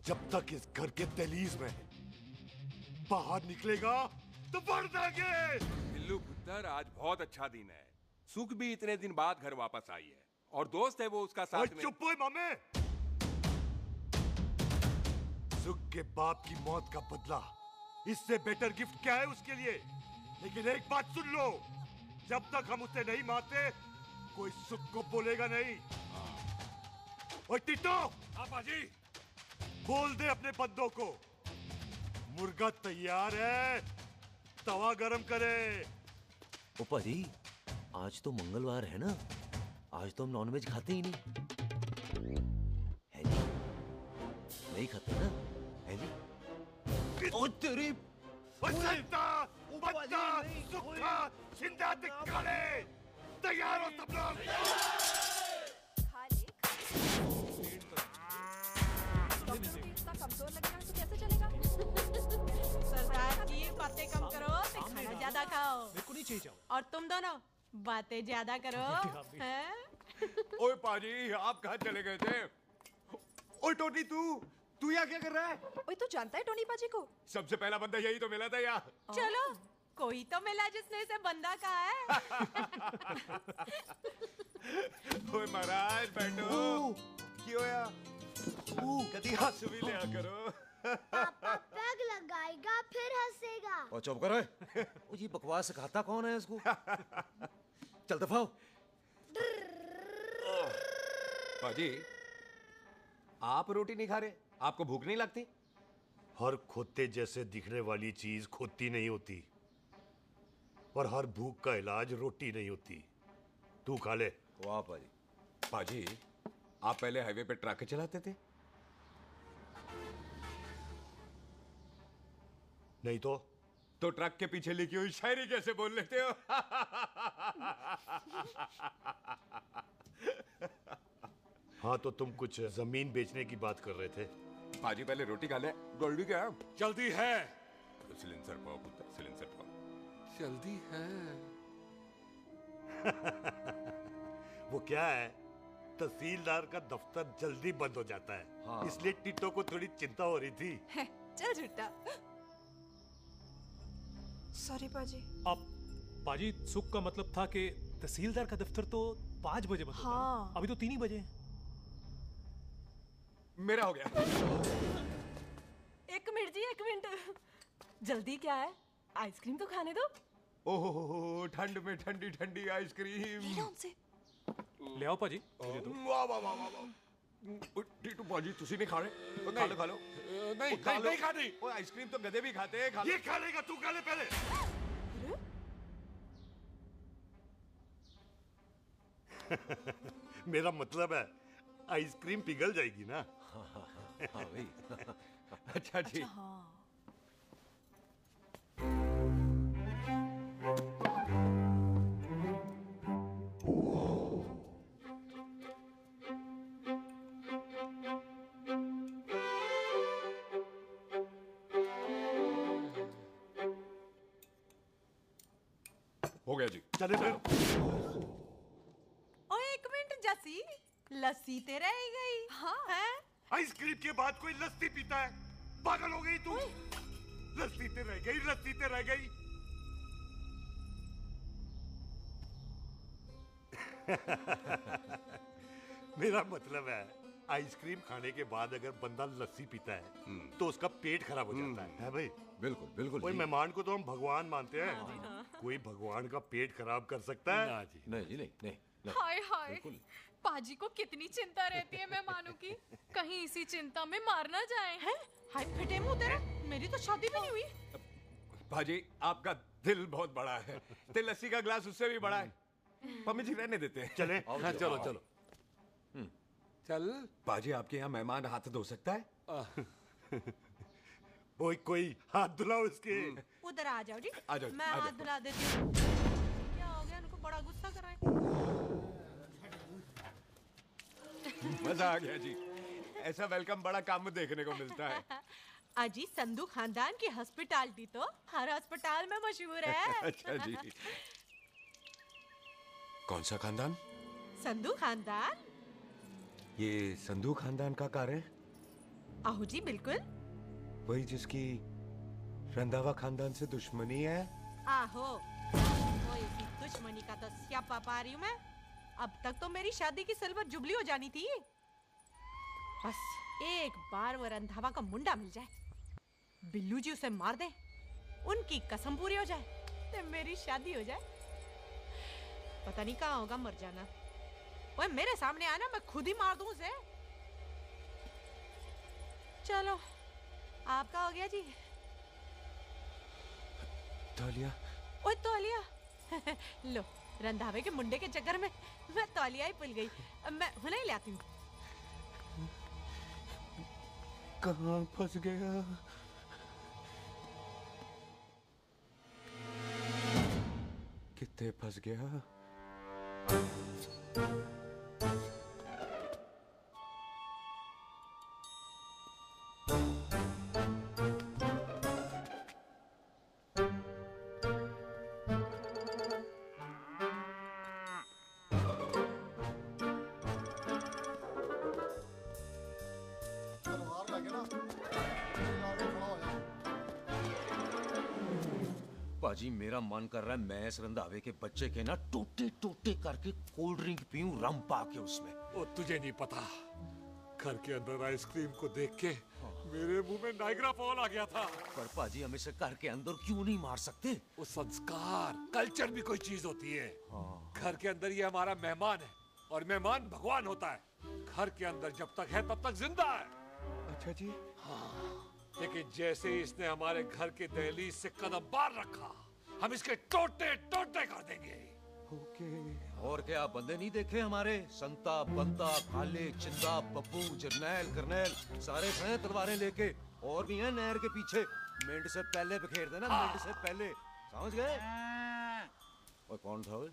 जब तक इस घर के दहलीज में है। बाहर निकलेगा तो बढ़ जाएंगे। बिल्लू पुत्र, आज बहुत अच्छा दिन है। सुख भी इतने दिन बाद घर वापस आई है और दोस्त है वो उसका साथ में। चुप हो मामे। सुख के बाप की मौत का बदला, इससे बेटर गिफ्ट क्या है उसके लिए? लेकिन एक बात सुन लो, जब तक हम उसे नहीं मारते कोई सुख को बोलेगा नहीं। ओए टिट्टो, हाँ बाजी, बोल दे अपने बंदों को मुर्गा तैयार है, तवा गरम करे। ओ पाजी, आज तो मंगलवार है ना, आज तो हम नॉनवेज खाते ही नहीं है जी, नहीं खाते ना है जी। ओ तेरी बंदा सुखा जिंदा दिखाले, तैयार हो सब लोग। इतना कमजोर लग रहा है तो कैसे चलेगा? सरदार जी बातें कम करो तो खाना ज्यादा खाओ। मेरे को नहीं चाहिए चावल। और तुम दोनों बातें ज्यादा करो हैं? ओए पाजी, आप कहाँ चले गए थे? ओए टोनी, तू यहाँ क्या कर रहा है? ओए तू जानता है टोनी पाजी को? सबसे पहला बंदा यही तो मिला था यहाँ। चलो कोई तो मिला जिसने इसे बंदा कहा है। ओए महाराज बैठो। क्यों यार? कभी हंस भी लिया करो। पापा पैग लगाएगा फिर हंसेगा। और चुप करो। ओ ये बकवास सिखाता कौन है इसको? चल दफाओ। पाजी, आप रोटी नहीं खा रहे? आपको भूख नहीं लगती? हर खोते जैसे दिखने वाली चीज खोती नहीं होती, और हर भूख का इलाज रोटी नहीं होती। तू खा ले। वाह पाजी। पाजी, आप पहले हाईवे पे ट्रक चलाते थे? नहीं तो ट्रक के पीछे लिखी हुई शायरी कैसे बोल लेते हो? हाँ, तो तुम कुछ जमीन बेचने की बात कर रहे थे। पाजी पहले रोटी खा ले। जल्दी क्या? जल्दी है। सिलेंसर पाओ पुत्र, सिलेंसर पाओ। जल्दी है। वो क्या है, तहसीलदार का दफ्तर जल्दी बंद हो जाता है। हाँ। इसलिए टिट्टो को थोड़ी चिंता हो रही थी। चल झूठा। सॉरी पाजी। अब पाजी, सुख का मतलब था कि तहसीलदार का दफ्तर तो 5 बजे बंद होता है। हाँ। अभी तो 3 ही बजे। मेरा हो गया। एक मिनट जी, एक मिनट। जल्दी क्या है? आइसक्रीम तो खाने दो। ओहो, ठंड में ठंडी ठंडी आइसक्रीम। ले आओ पाजी, मुझे दो। वाह वाह वाह वाह। टीटू पाजी, तुसी नहीं खा रहे? खा लो खा लो। नहीं खानी। वो आइसक्रीम तो गधे भी खाते हैं। खा लो। ये खा लेगा, तू खा ले पहले। मेरा मतलब है आइसक्रीम पिघल जाएगी ना। हाँ भाई। अच्छा जी। हो गया जी। चले फिर। ओ एक मिनट जसी, लस्सी ते रह गई। हाँ है? आइसक्रीम के बाद कोई लस्सी पीता है? पागल हो गई तू? लस्सी ते रह गई, लस्सी ते रह गई। मेरा मतलब है आइसक्रीम खाने के बाद अगर बंदा लस्सी पीता है तो उसका पेट खराब हो जाता है भाई? बिल्कुल बिल्कुल। कोई मेहमान को तो हम भगवान मानते हैं, कोई भगवान का पेट खराब कर सकता है? नहीं जी, नहीं नहीं नहीं। हाय हाय, पाजी को कितनी चिंता रहती है मेहमानों की, कहीं इसी चिंता में मार ना जाए। हैं? हाय फिटे मुंह तेरा, मेरी तो शादी भी नहीं हुई। पाजी, आपका दिल बहुत बड़ा है। ते लस्सी का ग्लास उससे भी बड़ा है। पम्मी जी रहने देते हैं। चले। हाँ, चलो चलो। चल। पाजी, आपके यहाँ मेहमान हाथ धो सकता है? कोई हाथ धुलाओ इसके। उधर आ जाओ जी। आ जाओ, मैं आ हाथ जाओ। धुला देती हूँ। क्या हो गया, उनको बड़ा गुस्सा कर रहे हैं। मजा आ गया जी। ऐसा वेलकम बड़ा काम में देखने को मिलता है। अजी, संधू खानदान की हॉस्पिटैलिटी तो हर अस्पताल में मशहूर है। अच्छा जी। कौन सा खानदान? संधू खानदान। ये संधू खानदान का कार है? आहो जी बिल्कुल। वही जिसकी रंधावा खानदान से दुश्मनी है? आहो, वो इसी दुश्मनी का तो स्यापा पा रही हूँ मैं। अब तक तो मेरी शादी की सिल्वर जुबली हो जानी थी। बस एक बार वो रंधावा का मुंडा मिल जाए, बिल्लू जी उसे मार दे, उनकी कसम पूरी हो जाए, तो मेरी शादी हो जाए। पता नहीं कहाँ होगा मर जाना। ओए मेरे सामने आना, मैं खुद ही मार दूं उसे। चलो आपका हो गया जी। तौलिया। ओए तौलिया। लो रंधावे के मुंडे के चक्कर में मैं तौलिया ही भूल गई। मैं हुने ही लाती हूँ। कहाँ फंस गया? कितने फंस गया? पाजी मेरा मन कर रहा है मैं इस रंधावे के बच्चे के ना टोटे टोटे करके कोल्ड ड्रिंक पीऊं रम पाके उसमें। ओ तुझे नहीं पता, घर के अंदर आइसक्रीम को देख के मेरे मुंह में नाइग्रा फॉल आ गया था। पर पाजी हम इसे घर के अंदर क्यों नहीं मार सकते? वो संस्कार कल्चर भी कोई चीज होती है। घर के अंदर ये हमारा मेहमान है और मेहमान भगवान होता है। घर के अंदर जब तक है तब तक जिंदा है। अच्छा जी। हाँ, लेकिन जैसे ही इसने हमारे घर के दहलीज से कदम बाहर रखा हम इसके टोटे टोटे कर देंगे। ओके। और क्या बंदे नहीं देखे हमारे? संता बंता खाले चिंदा बब्बू जरनैल करनैल सारे खड़े हैं तलवारें लेके। और भी हैं नहर के पीछे। मिंट से पहले बिखेर देना। मिंट से पहले समझ गए? और कौन था वो?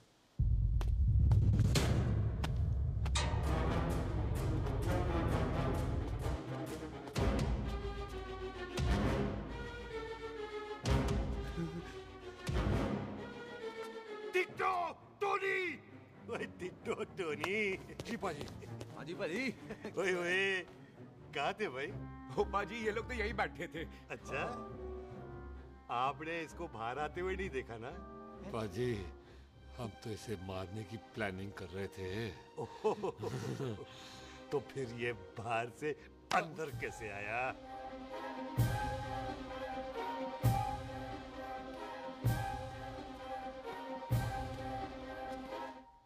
Ditto Tony. ओए टिट्टो टोनी। जी पाजी। हाँ जी पाजी। ओए ओए कहाँ थे भाई? ओ पाजी ये लोग तो यही बैठे थे। अच्छा आपने इसको बाहर आते हुए नहीं देखा ना? पाजी हम तो इसे मारने की प्लानिंग कर रहे थे। तो फिर ये बाहर से अंदर कैसे आया?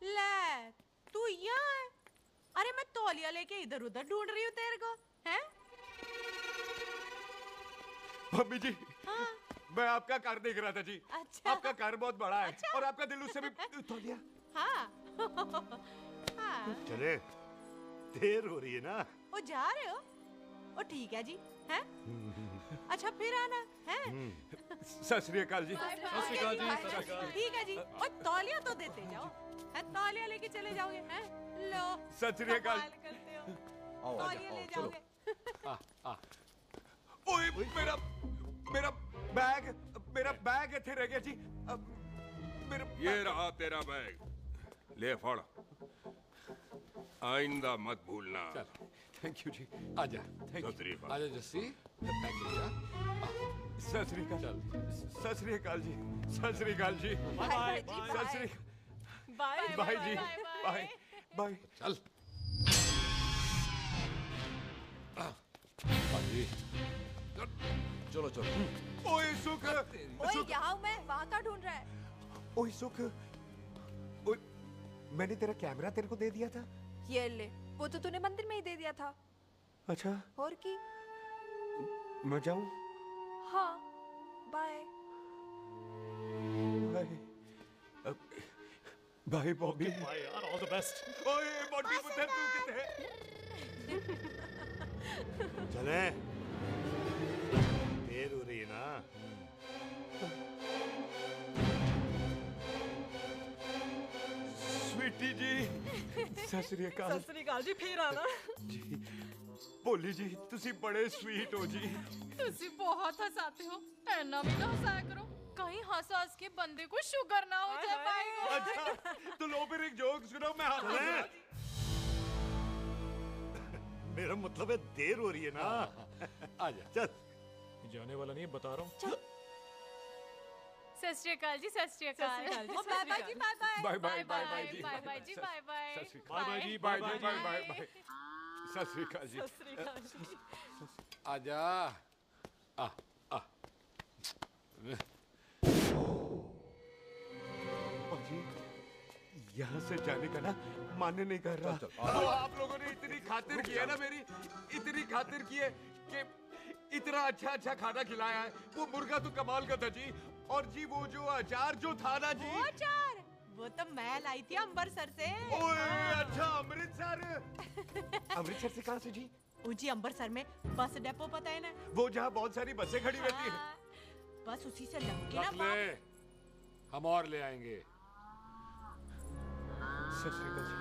ले तू यहाँ है? अरे मैं तौलिया लेके इधर उधर ढूंढ रही हूँ तेरे को। हैं? मम्मी जी। हाँ? मैं आपका कार देख रहा था जी। अच्छा। आपका कार बहुत बड़ा है। अच्छा। और आपका दिल उससे भी तौलिया। हाँ। हाँ। चले देर हो रही है ना? ओ जा रहे हो? ओ ठीक है जी। हैं? अच्छा फिर आना है? सत श्री अकाल जी। सत श्री अकाल जी। ठीक है जी। ओ तौलिया तो देते जाओ। है तौलिया लेके चले जाओगे? हैं? लो। सत श्री अकाल। करते हो। आओ तौलिया ले जाओगे। ओए मेरा मेरा बैग इथे रह गया जी। मेरा ये रहा तेरा बैग। ले फड़। आइंदा मत भूलना। थैंक यू जी। आजा। सत श्री अकाल। आजा जस्सी। सत श्री अकाल। सत श्री अकाल जी। सत श्री अकाल जी। बाय सत श्री बाय बाय जी। Bye bye. चल पाजी। चलो चलो। ओए सुख। ओए यहाँ हूँ मैं। वहाँ का ढूंढ रहा है? ओए सुख। ओए मैंने तेरा कैमरा तेरे को दे दिया था। ये ले। वो तो तूने मंदिर में ही दे दिया था। अच्छा। और की? मैं जाऊं? हाँ bye. Bye bye Bobby. Bye यार, ऑल द बेस्ट। ओए बॉबी पुत्र तू किथे है? चले देर हो रही है ना? स्वीटी जी। सत श्री अकाल। सत श्री अकाल जी। फिर आना। जी भोली जी तुसी बड़े स्वीट हो जी। तुसी बहुत हंसाते हो। ऐना भी ना हंसाया करो। कहीं हंस हंस के बंदे को शुगर ना हो जाए भाई को। अच्छा तो लो फिर एक जोक सुनो मैं हंसूंगा। मेरा मतलब है देर हो रही है ना? आजा चल। जाने वाला नहीं बता रहा हूँ। सत श्री अकाल जी। सत श्री अकाल। बाय बाय जी। Bye bye. Bye bye bye जी। बाय बाय जी। Bye bye. बाय बाय जी। Bye bye bye bye. सत श्री अकाल जी। सत श्री अकाल जी। आजा। जी यहाँ से जाने का ना मान्य नहीं कर रहा। तो आप लोगों ने इतनी खातिर की है ना मेरी, इतनी खातिर की है कि इतना अच्छा अच्छा खाना खिलाया है। वो मुर्गा तो कमाल का था जी, और जी वो जो अचार जो था ना जी, वो अचार वो तो मैं लाई थी अमृतसर से। ओए अच्छा अमृतसर। अमृतसर से कहाँ से जी? ऊंची अमृतसर में बस डिपो पता है ना, वो जहाँ बहुत सारी बसें खड़ी रहती है। बस उसी से लग के ना रख ले, हम और ले आएंगे। सत श्री अकाल जी।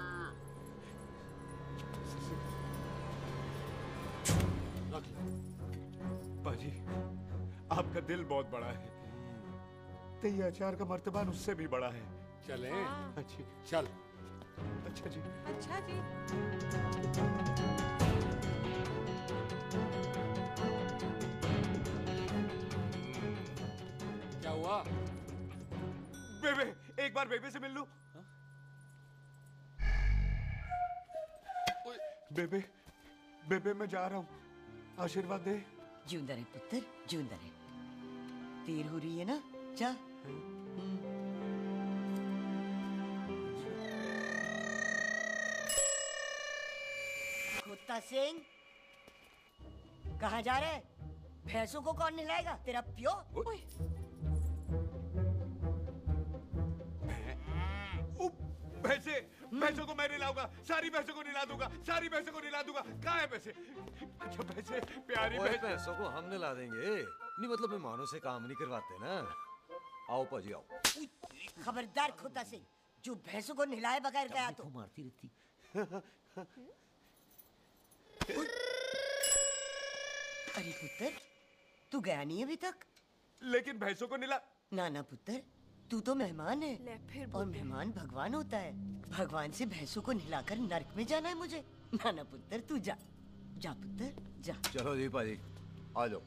रख ले। बाजी, आपका दिल बहुत बड़ा है, तो ये अचार का मर्तबान उससे भी बड़ा है। चलें? अच्छी चल। अच्छा जी। अच्छा जी। क्या हुआ? बेबे, एक बार बेबे से मिल लूं? बेबे, बेबे मैं जा रहा हूँ, आशीर्वाद दे। जिंदा रहे पुत्र, जिंदा रहे। देर हो रही है ना, जा। कुत्ता सिंह, कहाँ जा रहे? भैंसों को कौन नहलाएगा? तेरा प्यो? भैंसों को मैं नहलाऊंगा, सारी भैंसों को नहला दूंगा, सारी भैंसों को नहला दूंगा। कहाँ है भैंसे? अच्छा भैंसे, प्यारी भैंसों को हम नहला देंगे, नहीं मतलब मेहमानों से काम नहीं करवाते ना। आओ पाजी आओ। खबरदार कुत्ता सिंह, जो भैंसों को नहलाए बगैर गया तो मारती रहती। अरे पुत्र, तू गया नहीं अभी तक? लेकिन भैंसों को नहला। ना ना पुत्र, तू तो मेहमान है, ले फिर और मेहमान भगवान होता है। भगवान से भैंसों को नहलाकर नरक में जाना है मुझे? ना ना पुत्र, तू जा, जा पुत्र जा। चलो जी पाजी, आ जाओ।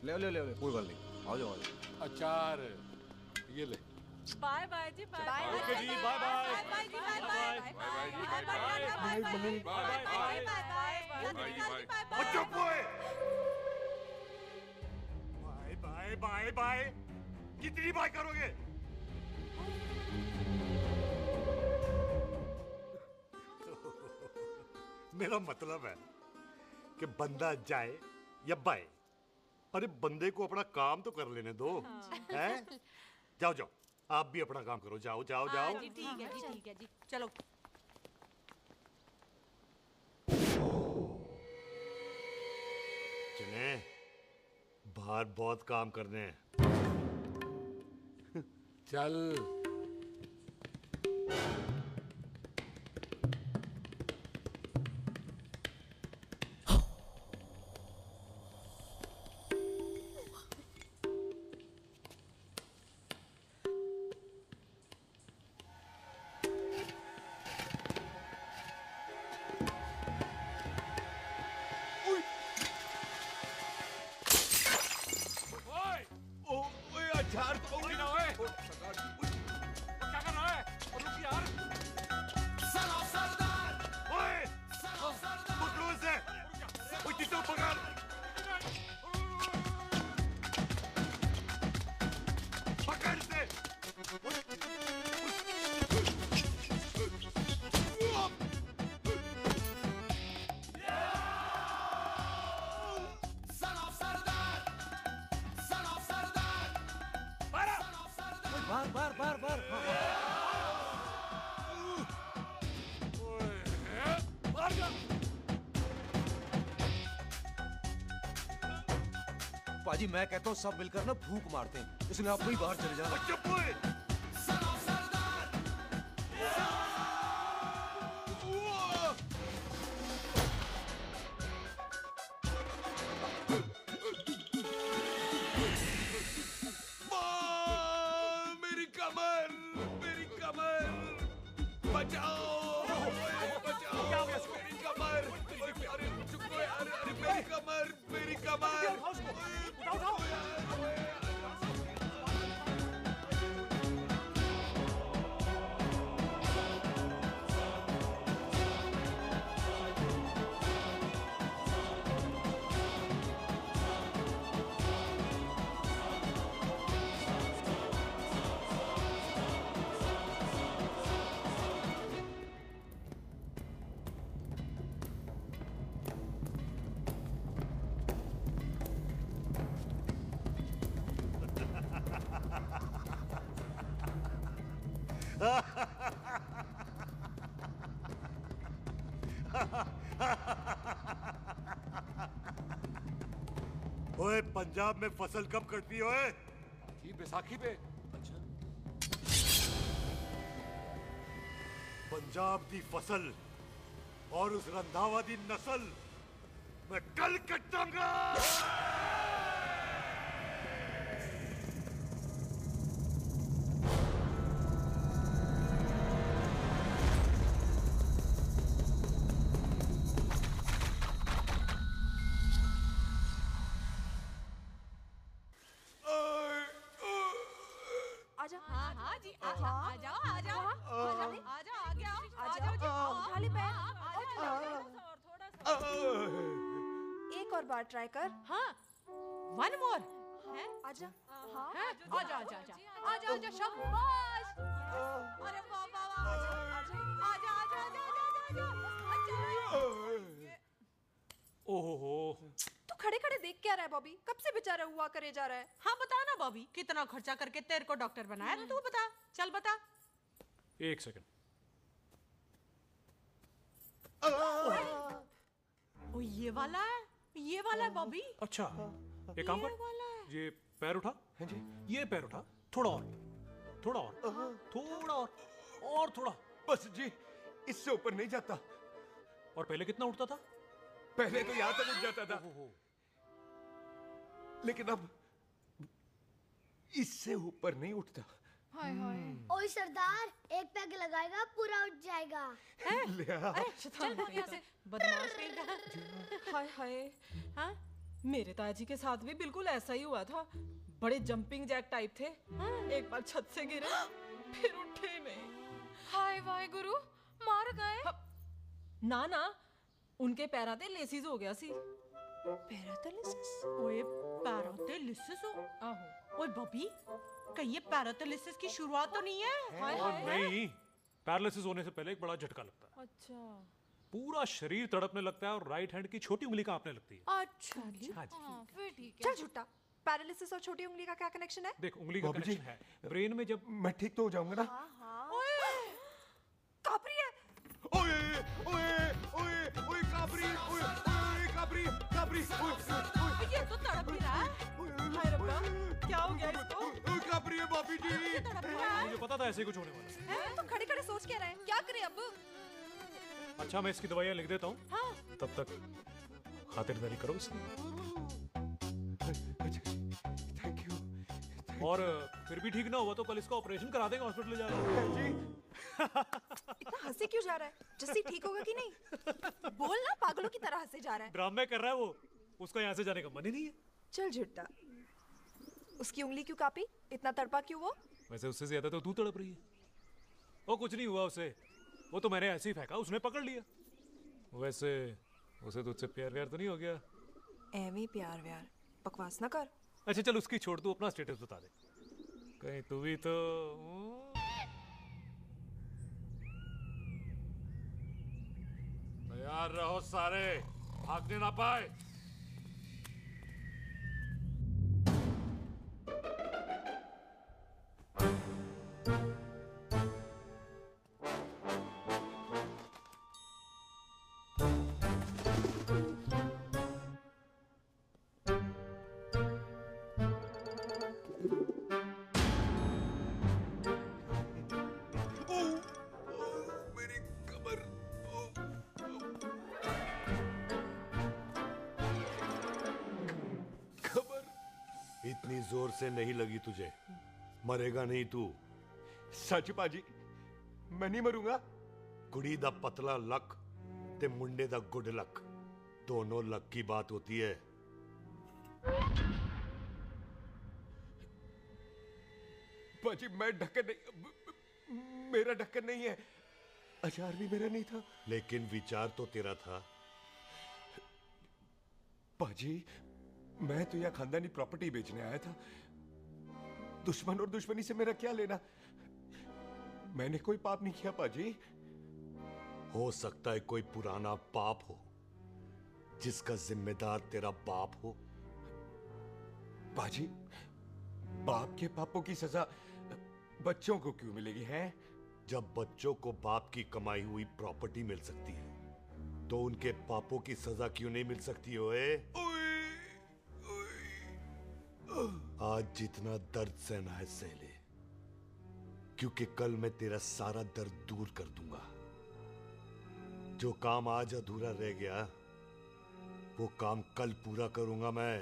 ले ले ले, कोई बात नहीं, आ जाओ आ जाओ। अचार ये ले। बाय बाय जी, बाय बाय। ओके जी, बाय बाय। बाय बाय जी, बाय बाय। बाय बाय जी, बाय बाय। चुप हुए। बाय बाय बाय, कितनी बाय करोगे? मेरा मतलब है कि बंदा जाए या बाय, अरे बंदे को अपना काम तो कर लेने दो। हैं? जाओ जाओ, आप भी अपना काम करो, जाओ जाओ जाओ। जी ठीक है जी, ठीक है जी, चलो। चले, बाहर बहुत काम करने हैं। चल। अचार तो उंगली ना होए। क्या कर रहा है? रुक यार। सरदार! ओए! पकड़ो इसे! ओए टिटो पकड़! पकड़ इसे! बार बार बार पाजी, मैं कहता हूँ सब मिलकर ना फूंक मारते हैं, इसलिए आप ही बाहर चले जाना। चुप हुए। ओए पंजाब में फसल कब कटती है ओए? ये बैसाखी पे। पंजाब दी फसल और उस रंधावा दी नस्ल मैं कल कटांगा। आजा। हाँ हाँ जी आ जाओ आ जाओ आ जाओ आ जाओ आ गया आ जाओ जी उठा ले पैर। एक और बार ट्राई कर। हाँ वन मोर है आजा। हाँ आजा आजा आजा आजा आजा शाबाश अरे वाह वाह वाह आजा आजा आजा आजा आजा ओहो तू खड़े खड़े देख क्या रहा है बॉबी? कब से बेचारा हुआ करे जा रहा है? हाँ बता ना बॉबी, कितना खर्चा करके तेरे को डॉक्टर बनाया? तू बता, चल बता। एक सेकंड। ओ ये वाला है बॉबी। अच्छा एक काम कर, ये पैर उठा। हाँ जी। ये पैर उठा, थोड़ा और थोड़ा और थोड़ा। बस जी, इससे ऊपर नहीं जाता। और पहले कितना उठता था? पहले तो यहां तक उठ जाता था, लेकिन अब इससे ऊपर नहीं उठता। हाय हाय। ओए सरदार, एक पैग लगाएगा पूरा उठ जाएगा। चल भाग यहाँ से, बदमाश कहीं का। हाय हाय। हाँ मेरे ताजी के साथ भी बिल्कुल ऐसा ही हुआ था। बड़े जंपिंग जैक टाइप थे। एक बार छत से गिरे फिर उठे नहीं। हाय वाहे गुरु, मार गए? ना ना, उनके पैराते लेसिस हो गया सी। पैरालिसिस? ओए पैरालिसिस हो? आहो। ओए बॉबी, कहीं ये पैरालिसिस की शुरुआत तो नहीं है? हाय हाय। नहीं, पैरालिसिस होने से पहले एक बड़ा झटका लगता है। अच्छा। पूरा शरीर तड़पने लगता है और राइट हैंड की छोटी उंगली कांपने लगती है। अच्छा जी। हाँ जी। फिर ठीक है। चल झूठा, पैरालिसिस और छोटी उंगली का क्या कनेक्शन है? देख उंगली का कनेक्शन है ब्रेन में। जब मैं ठीक तो हो जाऊंगा ना? ओए कापरी है। ओए ओए ओए ओए कापरी, ओए ओए कापरी कापरी, ओए ये तो तड़प ही रहा है। हाय रब्बा, क्या हो गया इसको? ओए कापरी है भाभी जी। मुझे पता था ऐसे कुछ होने वाला है। तुम खड़े खड़े सोच क्या रहे हैं? क्या करें अब? अच्छा मैं इसकी दवाइयाँ लिख देता हूँ। हाँ। तब तक खातिरदारी करो इसकी। Thank you. और फिर भी ठीक ना हुआ तो कल इसका ऑपरेशन करा देंगे हॉस्पिटल जाकर। इतना हंसे क्यों जा रहा है? जस्सी ठीक होगा कि नहीं? बोल ना, पागलों की तरह हंसे जा रहा है। ड्रामे कर रहा है वो, उसका यहाँ से जाने का मन ही नहीं है। चल झुट्टा, उसकी उंगली क्यों कापी? इतना तड़पा क्यों वो? वैसे उससे ज्यादा तो तू तड़प रही है। वो कुछ नहीं हुआ उसे, वो तो मैंने ऐसे ही फेंका, उसने पकड़ लिया। वैसे उसे तुझसे प्यार व्यार तो नहीं हो गया? एਵੇਂ प्यार व्यार बकवास ना कर। अच्छा चल उसकी छोड़, तू अपना स्टेटस बता दे। कहीं तू भी तो तैयार रहो सारे, भागने ना पाए। इतनी जोर से नहीं लगी तुझे, मरेगा नहीं तू। सच पाजी, मैं नहीं मरूंगा। कुड़ी दा पतला लक ते मुंडे दा गुड लक, दोनों लक की बात होती है। पाजी मैं ढक्कन नहीं, मेरा ढक्कन नहीं है। अचार भी मेरा नहीं था। लेकिन विचार तो तेरा था। पाजी मैं तो यहाँ खानदानी प्रॉपर्टी बेचने आया था। दुश्मन और दुश्मनी से मेरा क्या लेना? मैंने कोई पाप नहीं किया पाजी। हो सकता है कोई पुराना पाप हो जिसका जिम्मेदार तेरा बाप हो। पाजी बाप के पापों की सजा बच्चों को क्यों मिलेगी है? जब बच्चों को बाप की कमाई हुई प्रॉपर्टी मिल सकती है तो उनके पापों की सजा क्यों नहीं मिल सकती ओए? आज जितना दर्द सहना है सह ले, क्योंकि कल मैं तेरा सारा दर्द दूर कर दूंगा। जो काम आज अधूरा रह गया वो काम कल पूरा करूंगा मैं।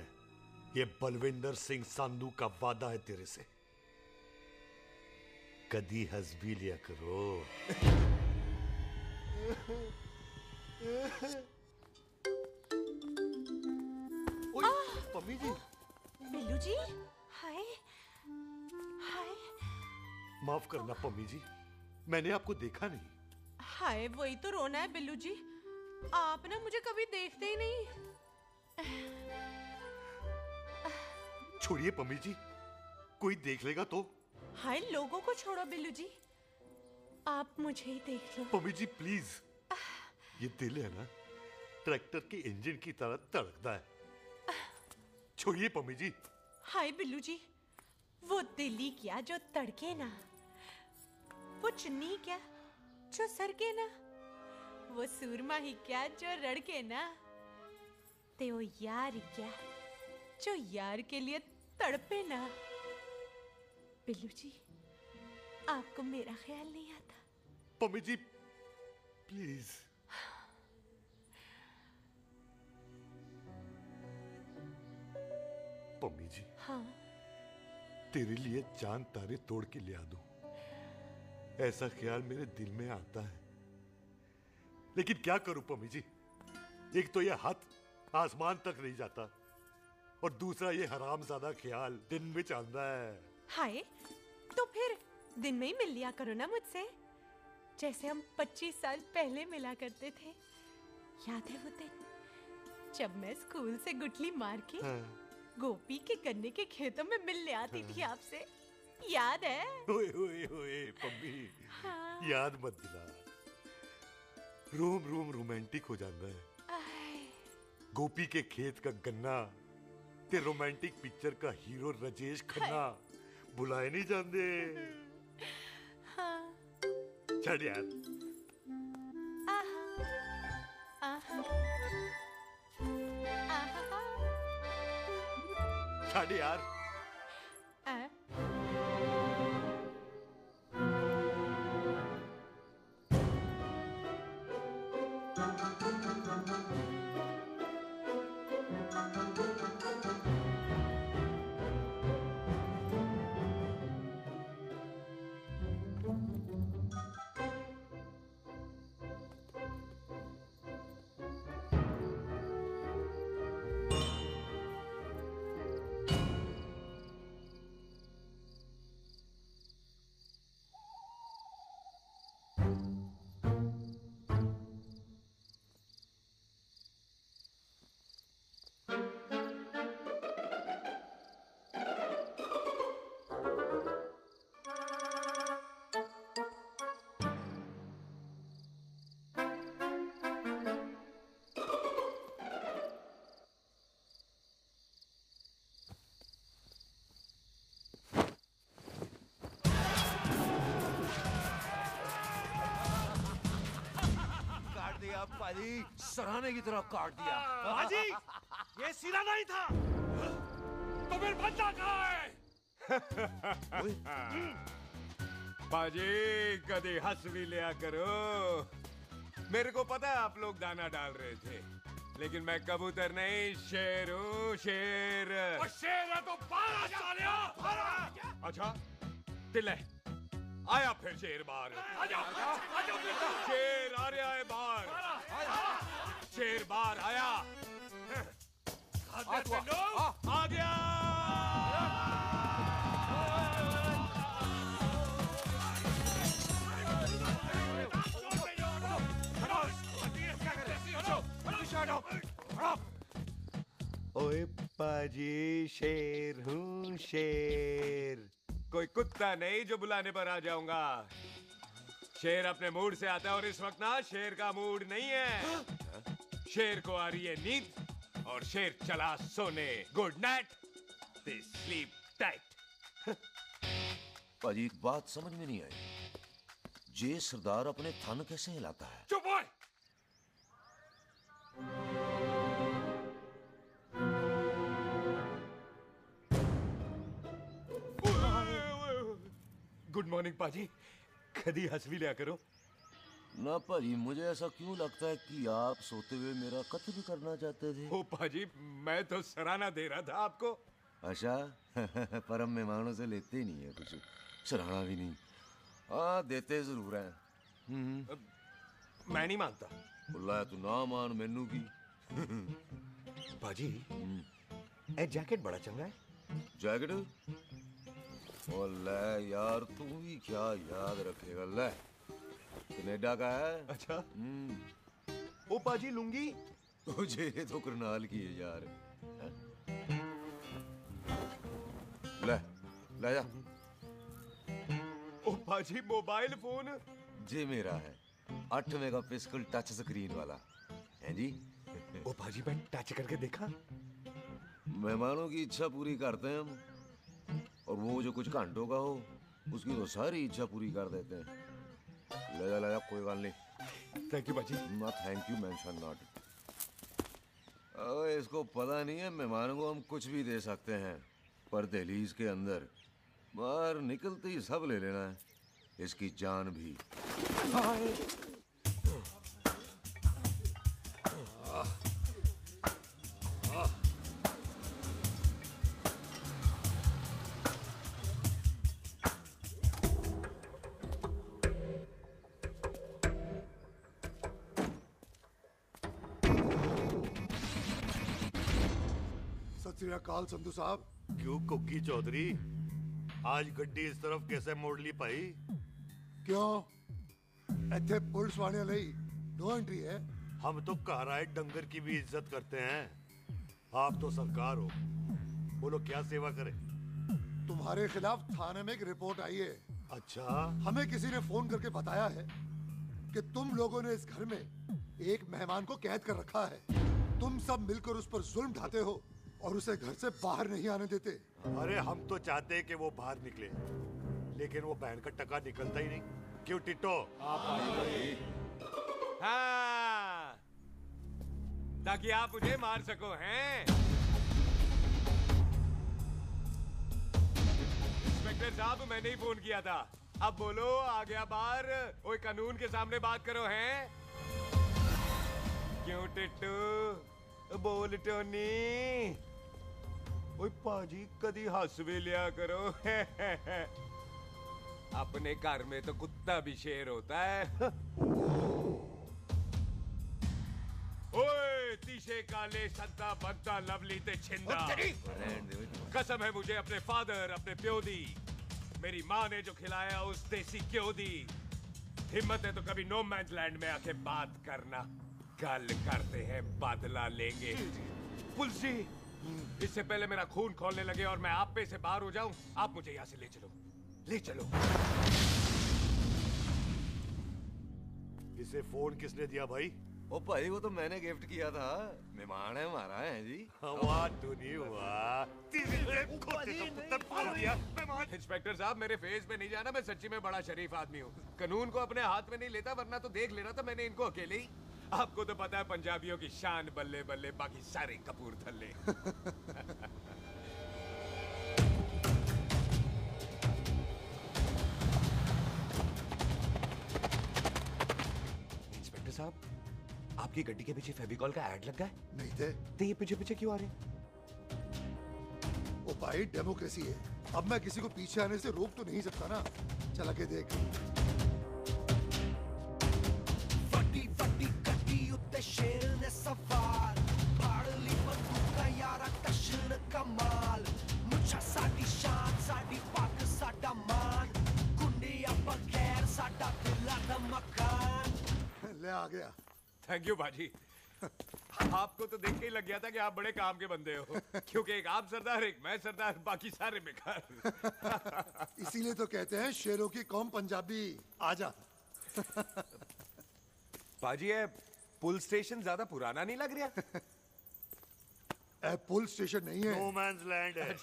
ये बलविंदर सिंह संधू का वादा है तेरे से। कदी हंस भी लिया करो। मम्मी जी। बिल्लू जी, हाय हाय। माफ करना पम्मी जी, मैंने आपको देखा नहीं। हाय, वही तो रोना है बिल्लू जी। आप ना मुझे कभी देखते ही नहीं। छोड़िए पम्मी जी, कोई देख लेगा तो। हाय, लोगों को छोड़ो बिल्लू जी, आप मुझे ही देख लो। पम्मी जी प्लीज, ये दिल है ना, ट्रैक्टर के इंजन की तरह धड़कता है। छोड़िए पम्मी जी। हाय बिल्लू जी, वो दिल ही क्या जो तड़के ना, वो चुन्नी क्या जो सरके ना, वो सूरमा ही क्या जो रड़के ना, ते वो यार ही क्या जो यार के लिए तड़पे ना। बिल्लू जी, आपको मेरा ख्याल नहीं आता? पम्मी जी प्लीज। पम्मी जी, हाँ, तेरे लिए चांद तारे तोड़ के ले आ दूं, ऐसा ख्याल मेरे दिल में आता है। लेकिन क्या करूं पम्मी जी, एक तो ये हाथ आसमान तक नहीं जाता और दूसरा ये हरामजादा ख्याल दिन में चांदा है। हाय, तो फिर दिन में ही मिल लिया करो ना मुझसे, जैसे हम 25 साल पहले मिला करते थे। याद है वो दिन जब मैं स्कूल से गुठली मार के गोपी के गन्ने के खेतों में मिलने आती थी आपसे? याद है? ओए ओए ओए पम्मी, हाँ। याद मत दिला, रोम रोम रोमांटिक हो जाता है। गोपी के खेत का गन्ना ते रोमांटिक पिक्चर का हीरो राजेश खन्ना बुलाए नहीं जाते। हाँ। छड़ यार। छड़ यार। पाजी, सराहने की तरह काट दिया। पाजी, ये सिरा नहीं था। तो फिर बंदा कहाँ है? पाजी, कभी हंस भी लिया करो। मेरे को पता है आप लोग दाना डाल रहे थे, लेकिन मैं कबूतर नहीं, शेर हूँ, शेर। और शेर है तो बाहर आ सालिया। अच्छा, तिले आया फिर शेर बाहर। शेर आ रहा है बाहर। शेर बाहर आया। आ गया। ओए पाजी, शेर हूँ, शेर। कोई कुत्ता नहीं जो बुलाने पर आ जाऊंगा। शेर अपने मूड से आता है और इस वक्त ना शेर का मूड नहीं है। शेर को आ रही है नींद और शेर चला सोने। Good night, they sleep tight. पाजी, एक बात समझ में नहीं आई। जे सरदार अपने थन कैसे हिलाता है? चुप ओए! गुड मॉर्निंग पाजी, कदी हंस भी लिया करो। ना भाजी, मुझे ऐसा क्यों लगता है कि आप सोते हुए मेरा कत्ल भी करना चाहते थे? ओ पाजी, मैं तो सराहना दे रहा था आपको। अच्छा पर हम मेहमानों से लेते ही नहीं है कुछ, सराहना भी नहीं। हाँ देते जरूर हैं। मैं नहीं मानता। बुलाया तू ना मान, मैनू की। पाजी ए जैकेट बड़ा चंगा है। जैकेट? ओ ले यार, तू भी क्या याद रखेगा। ले कनेडा का है। अच्छा। ओ पाजी लुंगी तुझे तो करनाल की है यार। ले ले जा। ओ पाजी मोबाइल फोन जे मेरा है, 8 मेगापिक्सल टच स्क्रीन वाला है जी। ओ पाजी मैं टच करके देखा। मेहमानों की इच्छा पूरी करते हैं हम, और वो जो कुछ घंटों का हो उसकी तो सारी इच्छा पूरी कर देते हैं। ले जा कोई बात नहीं। थैंक यू बाजी। ना थैंक यू मेंशन नॉट। ओए इसको पता नहीं है मेहमानों को हम कुछ भी दे सकते हैं, पर दहलीज के अंदर बाहर निकलते ही सब ले लेना है, इसकी जान भी। सत श्री अकाल संधू साहब। क्यों कुकी चौधरी, आज गड्डी इस तरफ कैसे मोड़ ली पाई? क्यों इत्थे पुलिस वाले ਲਈ नो एंट्री है। हम तो घर आए डंगर की भी इज्जत करते हैं। आप तो सरकार हो, बोलो क्या सेवा करें? तुम्हारे खिलाफ थाने में एक रिपोर्ट आई है। अच्छा। हमें किसी ने फोन करके बताया है कि तुम लोगों ने इस घर में एक मेहमान को कैद कर रखा है। तुम सब मिलकर उस पर जुल्म ढाते हो और उसे घर से बाहर नहीं आने देते। अरे हम तो चाहते हैं कि वो बाहर निकले, लेकिन वो बहन का टका निकलता ही नहीं। क्यों टिट्टो? हाँ, ताकि आप मुझे मार सको हैं। इंस्पेक्टर साहब मैंने ही फोन किया था। अब बोलो आ गया बाहर। ओए कानून के सामने बात करो हैं। क्यों टिट्टू? बोल टोनी। ओए पाजी कदी हंस भी लिया करो। अपने घर में तो कुत्ता भी शेर होता है। ओए तीशे काले संता बनता लवली ते छिंदा। कसम है मुझे अपने फादर, अपने प्यो दी, मेरी माँ ने जो खिलाया उस देसी क्यों दी। हिम्मत है तो कभी नो मैंस लैंड में आके बात करना। कल करते हैं, बदला लेंगे। पुलिस जी, इससे पहले मेरा खून खोलने लगे और मैं आप पे से बाहर हो जाऊं, आप मुझे यहाँ से ले चलो, ले चलो। इसे फोन किसने दिया भाई? ओ भाई वो तो मैंने गिफ्ट किया था। मेहमान है हमारा है जी। वाह टोनी वाह। इंस्पेक्टर साहब मेरे फेस पे नहीं जाना, मैं सच्ची में बड़ा शरीफ आदमी हूँ। कानून को अपने हाथ में नहीं लेता, वरना तो देख लेना था मैंने इनको अकेले ही। आपको तो पता है पंजाबियों की शान बल्ले बल्ले, बाकी सारे कपूरथल्ले। इंस्पेक्टर साहब, आपकी गड्डी के पीछे फेविकॉल का ऐड लगा है? नहीं थे। तो ये पीछे पीछे क्यों आ रहे हैं? ओ भाई डेमोक्रेसी है, अब मैं किसी को पीछे आने से रोक तो नहीं सकता ना। चला के देख। फटी फटी गड्डी उत्ते शेर ने सवार, फाड़ ली बंदूका यारा टशन कमाल। मुझा साडी शान, साडी पग, साडा मान, गुंडिया बगैर साडा दिला दा मकान। ले आ गया। थैंक यू बाजी। आपको तो देख के ही लग गया था कि आप बड़े काम के बंदे हो, क्योंकि एक आप सरदार, एक मैं सरदार, बाकी सारे बेकार। इसीलिए तो कहते हैं शेरों की कौम पंजाबी। आजा। बाजी ये पुल स्टेशन ज्यादा पुराना नहीं लग रहा? पुल स्टेशन नहीं है, नो मैंस लैंड है।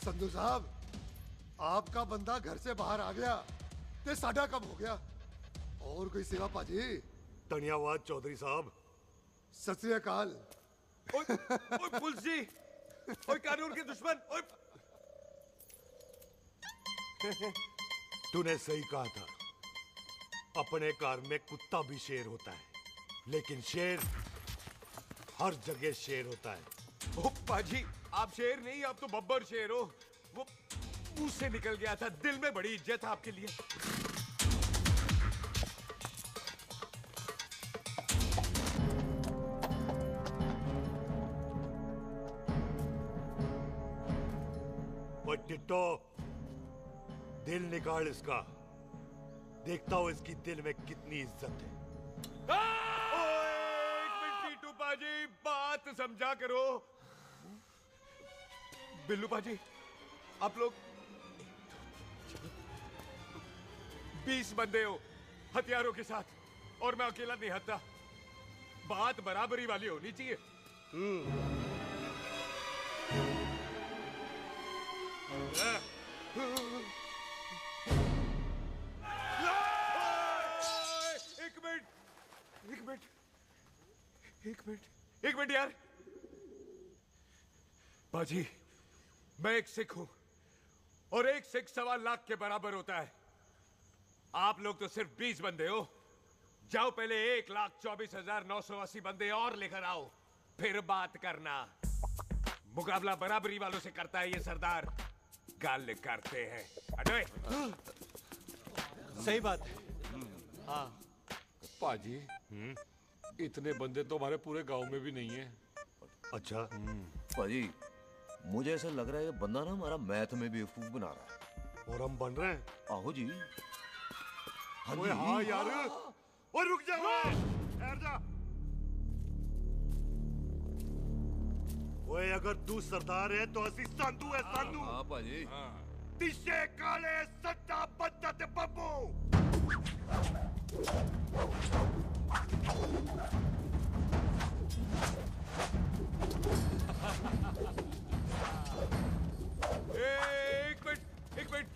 संधू साहब, आपका बंदा घर से बाहर आ गया ते साडा कब हो गया? और कोई सेवा पाजी? धन्यवाद चौधरी साहब। सत श्री अकाल। ओए पुलिस जी, ओए कानून के दुश्मन, ओए। तूने सही कहा था, अपने कार में कुत्ता भी शेर होता है, लेकिन शेर हर जगह शेर होता है। ओ पाजी, आप शेर नहीं, आप तो बब्बर शेर हो। वो मुंह से निकल गया था, दिल में बड़ी इज्जत है आपके लिए। और टिट्टो, दिल निकाल इसका, देखता हूं इसकी दिल में कितनी इज्जत है। एक मिनट टीटू पाजी, बात समझा करो। बिल्लू पाजी, आप लोग 20 बंदे हो हथियारों के साथ, और मैं अकेला नहीं हत्ता। बात बराबरी वाली होनी चाहिए। एक मिनट यार। बाजी, मैं एक सिख हूं, और एक सिख 1.25 लाख के बराबर होता है। आप लोग तो सिर्फ 20 बंदे हो। जाओ पहले 1,24,980 बंदे और लेकर आओ, फिर बात करना। मुकाबला बराबरी वालों से करता है ये सरदार, गाल करते हैं। अरे सही बात है। हाँ पाजी, इतने बंदे तो हमारे पूरे गांव में भी नहीं है। अच्छा पाजी, मुझे ऐसा लग रहा है ये बंदा ना हमारा मैथ में बेवकूफ बना रहा है। और हम बन रहे हैं? आहो जी। हाँ ओए जी। हाँ यार, और रुक जा, ठहर जा। ओए अगर तू सरदार है तो असी संधू है, संधू। हाँ पाजी। तिशे काले सट्टा बद्दा ते बब्बू। एक मिनट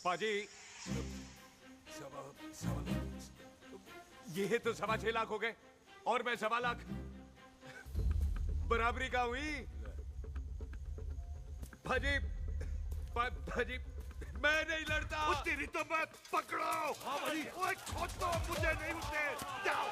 पाजी, ये तो 6.25 लाख हो गए, और मैं 1.25 लाख। बराबरी का हुई भाजी। भाजी, मैं नहीं लड़ता। तेरी तो मैं पकड़ो। हाँ भाजी। ओए खोद दो, मुझे नहीं उठे। जाओ।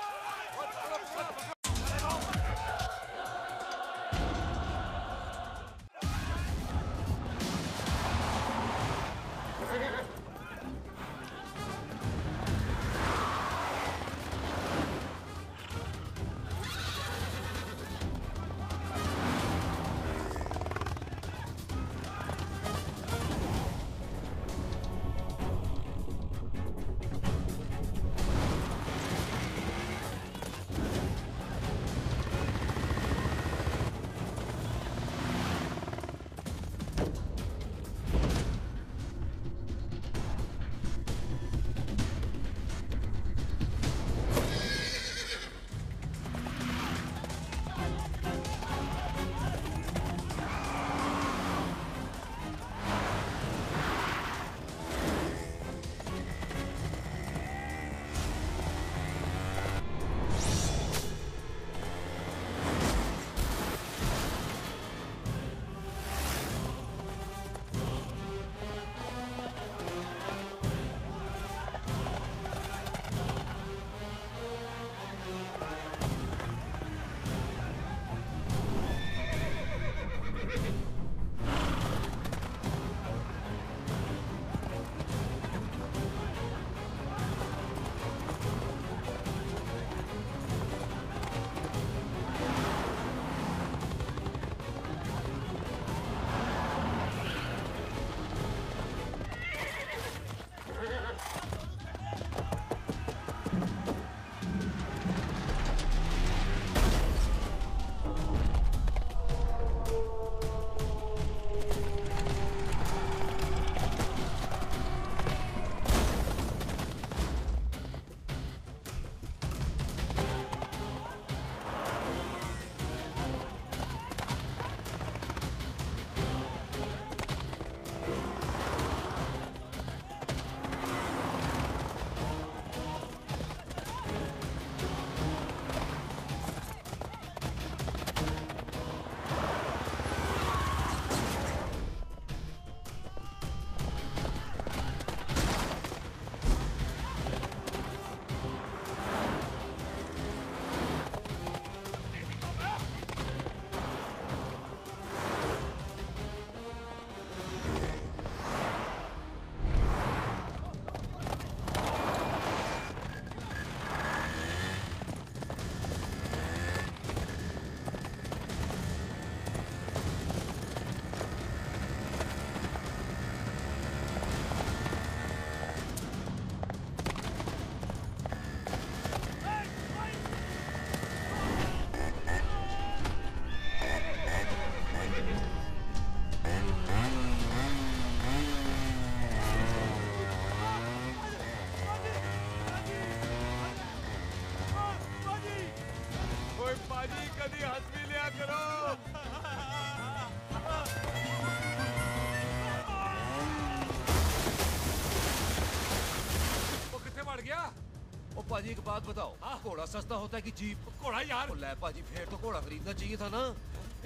पाजी एक बात बताओ, घोड़ा सस्ता होता है कि जीप? घोड़ा यार। ले पाजी, फिर तो घोड़ा खरीदना चाहिए था ना।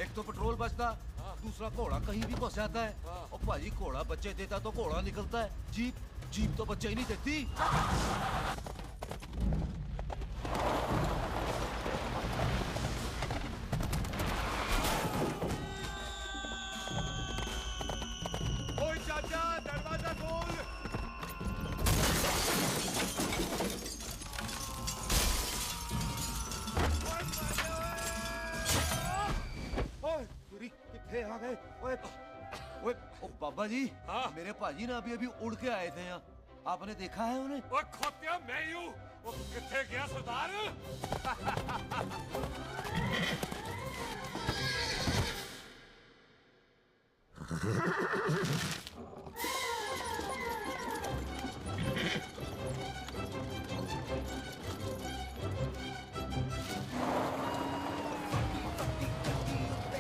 एक तो पेट्रोल बचता, दूसरा घोड़ा कहीं भी फंस जाता है। और पाजी घोड़ा बच्चे देता तो घोड़ा निकलता है, जीप तो बच्चे ही नहीं देती। ओए चाचा, दरवाजा खोल। कितने आ गए? ओए ओ बाबा जी, मेरे पाजी ना अभी उड़ के आए थे यहाँ, आपने देखा है उन्हें? ओए खोतिया, मैं ही हूँ। वो कितने गया सरदार?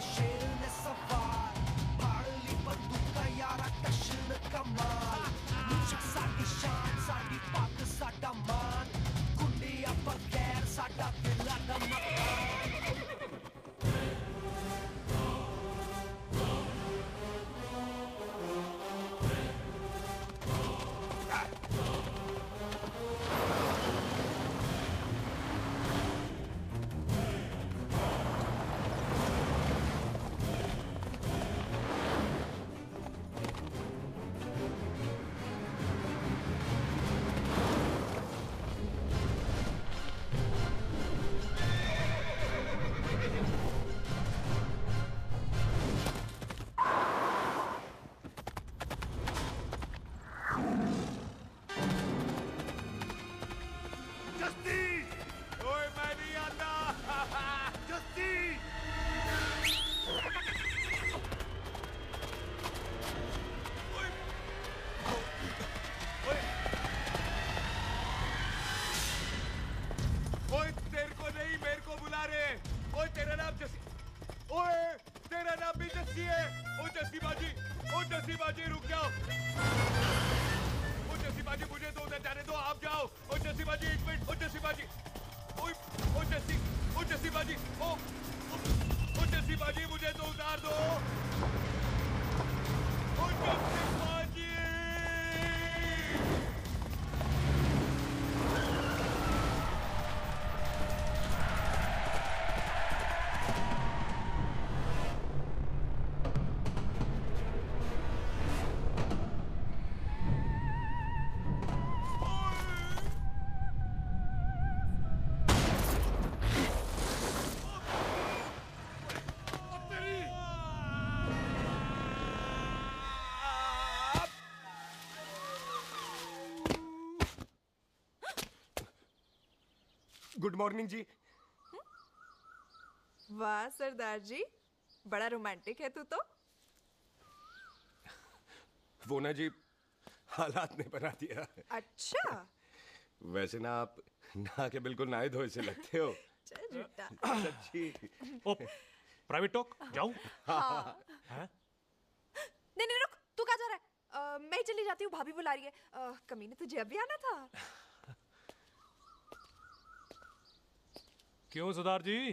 शेर ने सवार फाड़ ली बंदूक का यारा टशन कमाल मुझा साडी शान साडी पग साडा मान गुंडिया बगैर साडा दिल दा मकान गुड मॉर्निंग जी। वाह सरदार जी, बड़ा रोमांटिक है तू तो। वो ना जी, हालात ने बना दिया। अच्छा। वैसे ना आप नहा के बिल्कुल नहाए धोए से लगते हो। चल झूठा। सच्ची। ओ, प्राइवेट टॉक जाऊं? हाँ। हैं? नहीं रुक, तू कहाँ जा रहा है? मैं ही चली जाती हूँ, भाभी बुला रही है। कमीने तुझे अभी आना था। क्यों सरदार जी,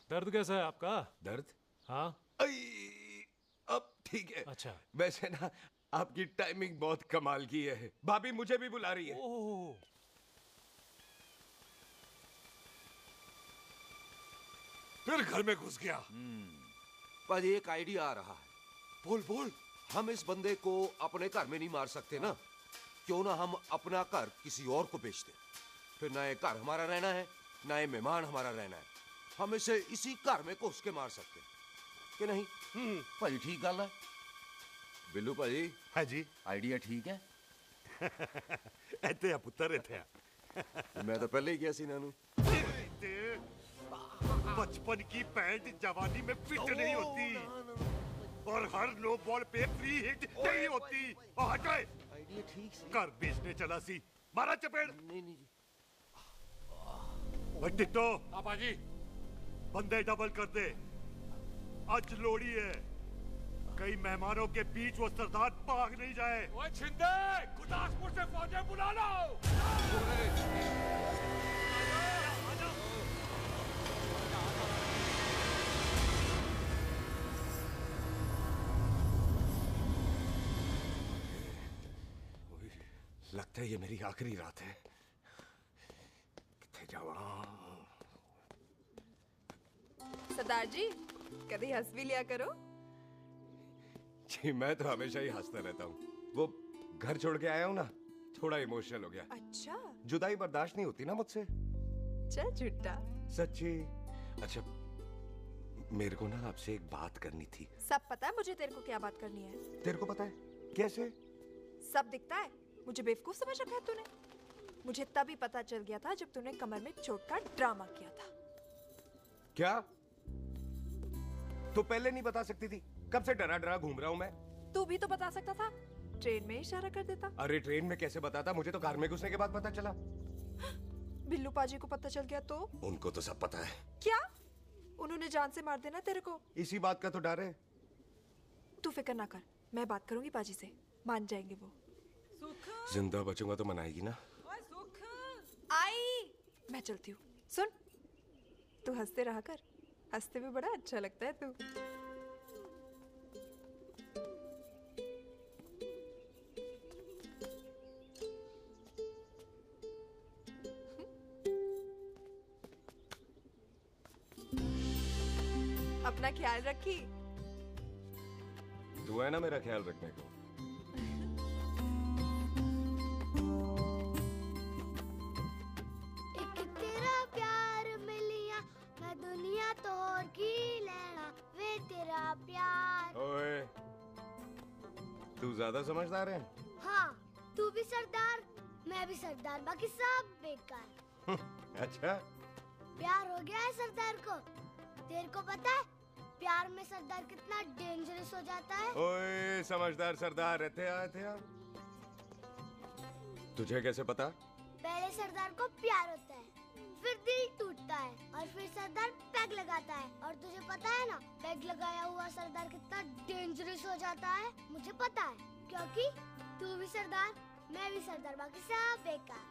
दर्द कैसा है आपका? दर्द? हाँ। अब ठीक है। अच्छा। वैसे ना आपकी टाइमिंग बहुत कमाल की है। भाभी मुझे भी बुला रही है। फिर घर में घुस गया। पर एक आइडिया आ रहा है। बोल। हम इस बंदे को अपने घर में नहीं मार सकते ना? क्यों ना हम अपना घर किसी और को बेच दें? फिर ना ये घर हमारा रहना है, ना ये मेहमान हमारा रहना है। हम इसे इसी घर में घुस के मार सकते हैं कि नहीं? भाई ठीक गल है। बिल्लू भाई। हाँ जी। आइडिया ठीक है। ऐते आ पुत्र ऐते आ। मैं तो पहले ही गया सी नानू। बचपन की पैंट जवानी में फिट नहीं होती और हर नो बॉल पे फ्री हिट नहीं होती। हटाए। आइडिया ठीक से। घर बेचने चला सी, मारा चपेड़। नहीं जी। टिट्टो। पापा जी। बंदे डबल कर दे, आज लोड़ी है। कई मेहमानों के बीच वो सरदार भाग नहीं जाए। ओए छिंदे, गुरदासपुर से फौजें बुला लो। लगता है ये मेरी आखिरी रात है। किथे जावा? सरदार जी, कभी हंस भी लिया करो। जी मैं तो हमेशा ही हंसता रहता हूँ। वो घर छोड़ के आया हूँ ना, थोड़ा इमोशनल हो गया। अच्छा, जुदाई बर्दाश्त नहीं होती ना मुझसे। चल झूठा। सच्ची। अच्छा, मेरे को ना आपसे एक बात करनी थी। सब पता है मुझे तेरे को क्या बात करनी है। तेरे को पता है? कैसे? सब दिखता है। मुझे बेवकूफ समझ रखा है तूने। मुझे तभी पता चल गया था जब तूने कमर में चोट का ड्रामा किया था। क्या? तो पहले नहीं बता सकती थी? कब से डरा डरा घूम रहा हूँ मैं। तू भी तो बता सकता था, ट्रेन में इशारा कर देता। अरे ट्रेन में कैसे बताता? मुझे तो कार में घुसने के बाद पता चला। बिल्लू पाजी को पता चल गया तो? उनको तो सब पता है। क्या? उन्होंने जान से मार देना तेरे को। इसी बात का तो डर है। तू फिक्र ना कर, मैं बात करूंगी पाजी से, मान जाएंगे वो। जिंदा बचूंगा तो मनाएगी ना? आई, मैं चलती हूँ। सुन, तू हंसते रहा कर, हंसते भी बड़ा अच्छा लगता है तू। अपना ख्याल रखी। तू है ना मेरा ख्याल रखने को। एक तेरा प्यार मिलिया, मैं दुनिया तोड़ की लेना, वे तेरा प्यार। ओए, तू ज्यादा समझदार है। हाँ, तू भी सरदार, मैं भी सरदार, बाकी सब बेकार। अच्छा, प्यार हो गया है सरदार को। तेरे को पता है प्यार में सरदार कितना डेंजरस हो जाता है? ओए समझदार सरदार रहते आए थे आप। तुझे कैसे पता? पहले सरदार को प्यार होता है, फिर दिल टूटता है और फिर सरदार पैग लगाता है। और तुझे पता है ना, पैग लगाया हुआ सरदार कितना डेंजरस हो जाता है? मुझे पता है, क्योंकि तू भी सरदार, मैं भी सरदार, बाकी सब बेकार।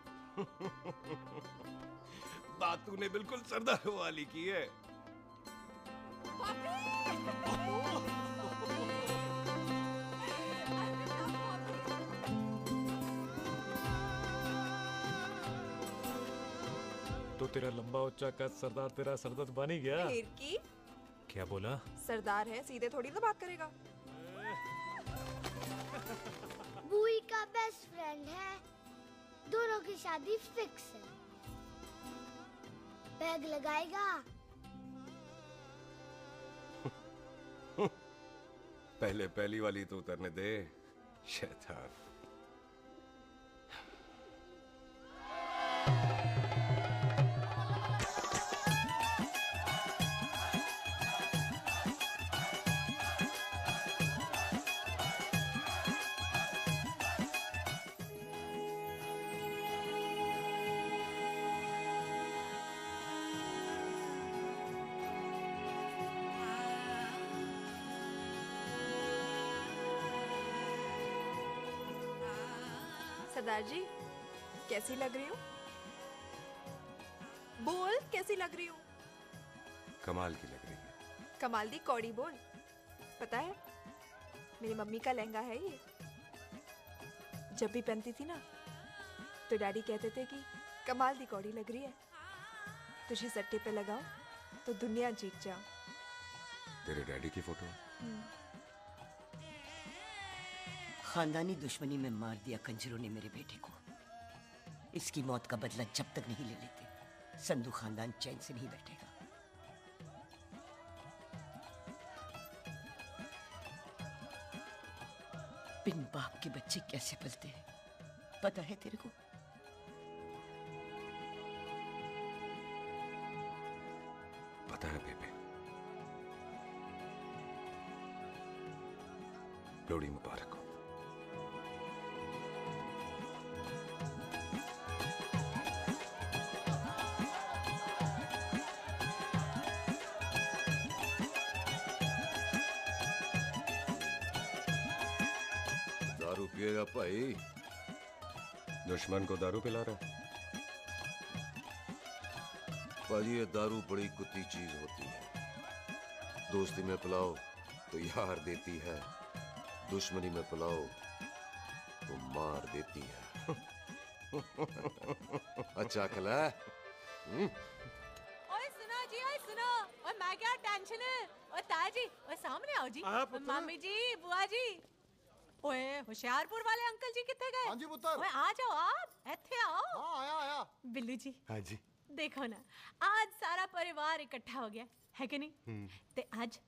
बात तूने बिल्कुल सरदार वाली की है। तो तेरा लंबा उच्चा कद सरदार तेरा सरदर्द बन ही गया। फिर की? क्या बोला? सरदार है, सीधे थोड़ी ना बात करेगा। बुई का बेस्ट फ्रेंड है, दोनों की शादी फिक्स है। पैग लगाएगा? पहले पहली वाली तो उतरने दे, शैतान। सरदार जी, कैसी लग रही हूँ? बोल, कैसी लग रही हूँ? कमाल की लग रही है। कमाल दी कौड़ी बोल। पता है, मेरी मम्मी का लहंगा है ये। जब भी पहनती थी ना, तो डैडी कहते थे कि कमाल दी कौड़ी लग रही है, तुझे सट्टे पे लगाओ तो दुनिया जीत जाओ। तेरे डैडी की फोटो? खानदानी दुश्मनी में मार दिया कंजरों ने मेरे बेटे को। इसकी मौत का बदला जब तक नहीं ले लेते, संधू खानदान चैन से नहीं बैठेगा। बिन बाप के बच्चे कैसे पलते हैं, पता है तेरे को? पता है बेबे। लोहड़ी मुबारक हो। दारू पिएगा भाई? दुश्मन को दारू पिला रहा है? भाजी ये दारू बड़ी कुत्ती चीज होती है। दोस्ती में पिलाओ तो यार देती है, दुश्मनी में पिलाओ तो मार देती है। अच्छा खला है? ओए सुनो जी, ओए सुनो, ओए मैं क्या टेंशन है? ओए ताया जी, ओए सामने आओ जी। मामी जी, बुआ जी। ओए होशियारपुर वाले अंकल जी कितने गए? हाँ जी पुत्र। ओए आ जाओ आप, इत्थे आओ। हाँ आया आया। बिल्लू जी। हाँ जी। देखो ना, आज सारा परिवार इकट्ठा हो गया है कि नहीं? ते आज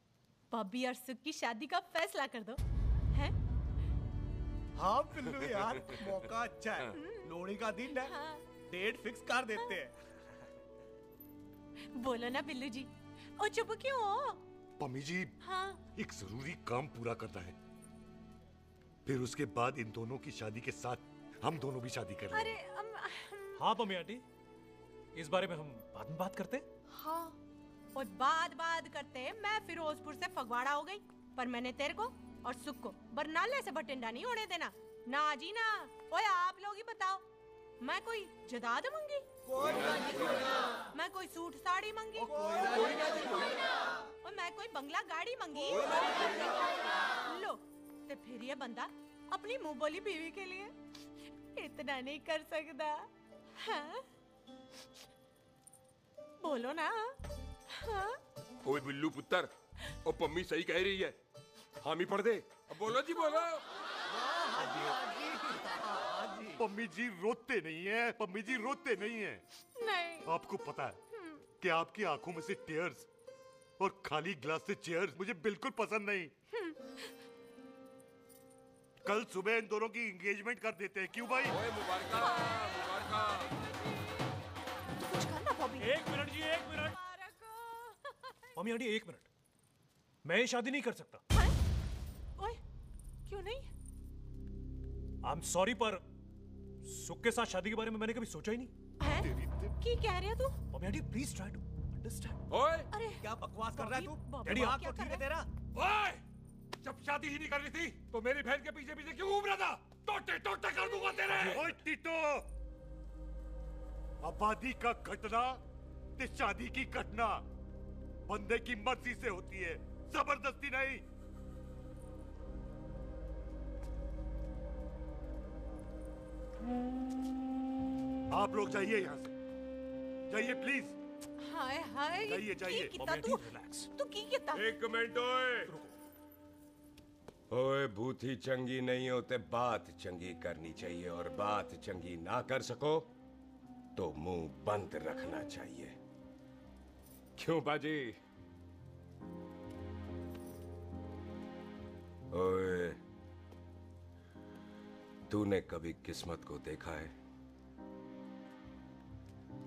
बॉबी और सुख की शादी का फैसला कर दो, हैं? हाँ बिल्लू यार, मौका अच्छा है। लोहड़ी का दिन है, डेट फिक्स कर देते हैं। बोलो ना बिल्लू जी, ओ चुप क्यों हो? पम्मी जी, हाँ। एक जरूरी काम पूरा करना है, फिर उसके बाद इन दोनों की शादी के साथ हम दोनों भी शादी करेंगे। अरे हाँ पम्मी आंटी, इस बारे में हम बाद में बात करते। हाँ, और बात करते मैं फिरोजपुर से फगवाड़ा हो गई, पर मैंने तेरे को और सुख को बरनाले से भटिंडा नहीं होने देना। ना जी ना। ओए आप लोग ही बताओ, मैं कोई जदाद मंगी? मैं कोई सूट साड़ी मंगी? और मैं कोई बंगला गाड़ी मंगी? लो, तो फिर ये बंदा अपनी मुंह बोली बीवी के लिए इतना नहीं कर सकता, हाँ? बोलो ना। हाँ? ओए बिल्लू पुत्र, ओ पम्मी सही कह रही है, हामी पढ़ दे। अब बोलो जी बोलो। पम्मी जी रोते नहीं है, पम्मी जी रोते नहीं है। नहीं। आपको पता है कि आपकी आंखों में से टीयर्स और खाली ग्लास से चेयर्स मुझे बिल्कुल पसंद नहीं। कल सुबह इन दोनों की एंगेजमेंट कर देते हैं, क्यों भाई? कुछ करना बॉबी। एक मिनट जी, एक मिनट। मम्मी आंटी एक मिनट, मैं ये शादी नहीं कर सकता। ओए, क्यों नहीं? आई एम सॉरी, पर सुख के साथ शादी के बारे में मैंने कभी सोचा ही नहीं। की कह रही है तू? Mummy aunty please try to understand. ओए, अरे क्या बकवास कर रहा है तू? डैडी दिमाग आप तो ठीक है तेरा? ओए, जब शादी ही नहीं करनी थी तो मेरी बहन के पीछे पीछे क्यों घूम रहा था? टोटे टोटे कर दूंगा तेरे। ओए टीटो, आबादी का घटना ते शादी की घटना बंदे की मर्जी से होती है, जबरदस्ती नहीं। आप लोग जाइए यहाँ से, जाइए प्लीज। हाय हाय, जाइए जाइए। तू की कितना? एक मिनट ओए। ओए भूती चंगी नहीं होते, बात चंगी करनी चाहिए, और बात चंगी ना कर सको तो मुंह बंद रखना चाहिए। क्यों बाजी? ओए, तूने कभी किस्मत को देखा है?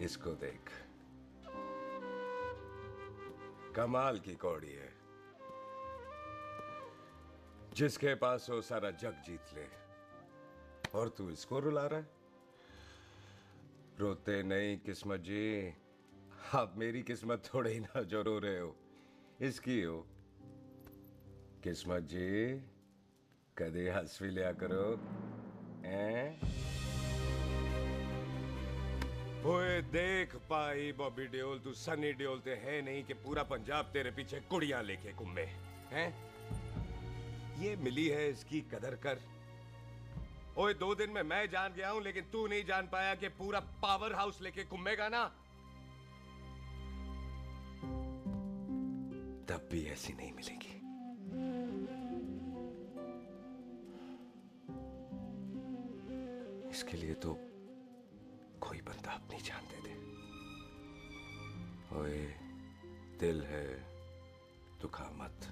इसको देख, कमाल की कौड़ी है, जिसके पास हो सारा जग जीत ले, और तू इसको रुला रहा है? रोते नहीं किस्मत जी, आप मेरी किस्मत थोड़े ही ना जो रो रहे हो, इसकी हो। किस्मत जी, कदे हंस भी लिया करो, हैं? ओए देख पाई बॉबी देओल, तू सनी देओल ते है नहीं कि पूरा पंजाब तेरे पीछे कुड़ियां लेके घूमे, हैं? ये मिली है, इसकी कदर कर। ओए 2 दिन में मैं जान गया हूं, लेकिन तू नहीं जान पाया कि पूरा पावर हाउस लेके घूमेगा ना, तब भी ऐसी नहीं मिलेगी। इसके लिए तो कोई बंदा अपनी जान दे दे। ओए, दिल है, दुखा मत,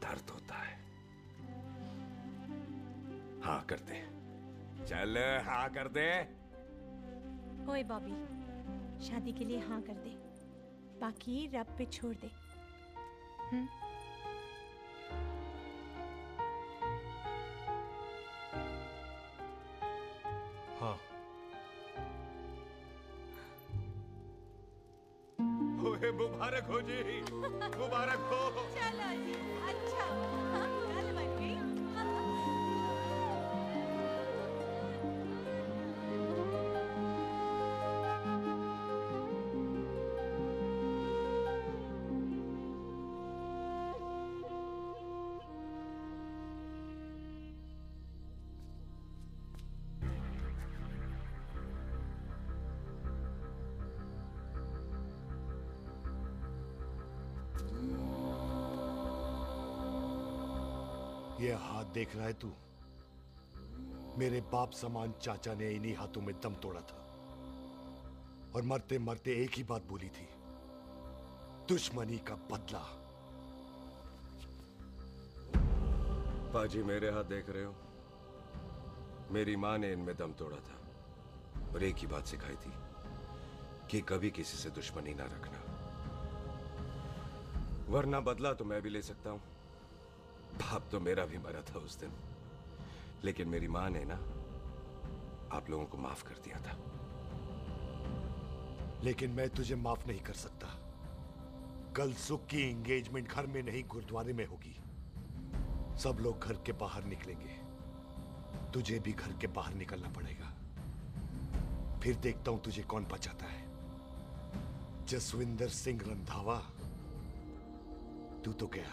दर्द होता है। हाँ कर दे, चल हाँ कर दे। ओए बॉबी, शादी के लिए हाँ कर दे, बाकी रब पे छोड़ दे। हाँ। ओए मुबारक हो जी, मुबारक हो। चलो जी, अच्छा, हाँ, कल बन गई। ये हाथ देख रहा है तू? मेरे बाप समान चाचा ने इन्हीं हाथों में दम तोड़ा था और मरते मरते एक ही बात बोली थी, दुश्मनी का बदला। पाजी मेरे हाथ देख रहे हो? मेरी माँ ने इनमें दम तोड़ा था और एक ही बात सिखाई थी कि कभी किसी से दुश्मनी ना रखना, वरना बदला तो मैं भी ले सकता हूं। बाप तो मेरा भी मरा था उस दिन, लेकिन मेरी माँ ने ना आप लोगों को माफ कर दिया था। लेकिन मैं तुझे माफ नहीं कर सकता। कल सुख की एंगेजमेंट घर में नहीं गुरुद्वारे में होगी। सब लोग घर के बाहर निकलेंगे, तुझे भी घर के बाहर निकलना पड़ेगा। फिर देखता हूं तुझे कौन बचाता है। जसविंदर सिंह रंधावा, तू तो गया।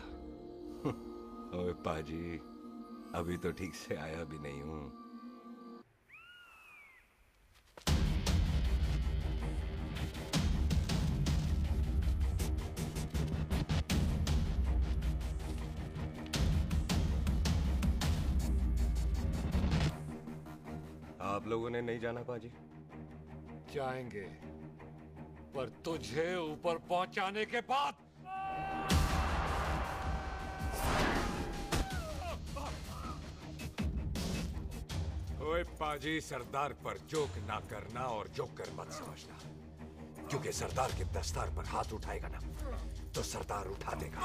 ओए पाजी, अभी तो ठीक से आया भी नहीं हूं। आप लोगों ने नहीं जाना पाजी? जाएंगे, पर तुझे ऊपर पहुंचाने के बाद। ओए पाजी, सरदार पर जोक ना करना और जोकर मत समझना, क्योंकि सरदार के दस्तार पर हाथ उठाएगा ना तो सरदार उठा देगा।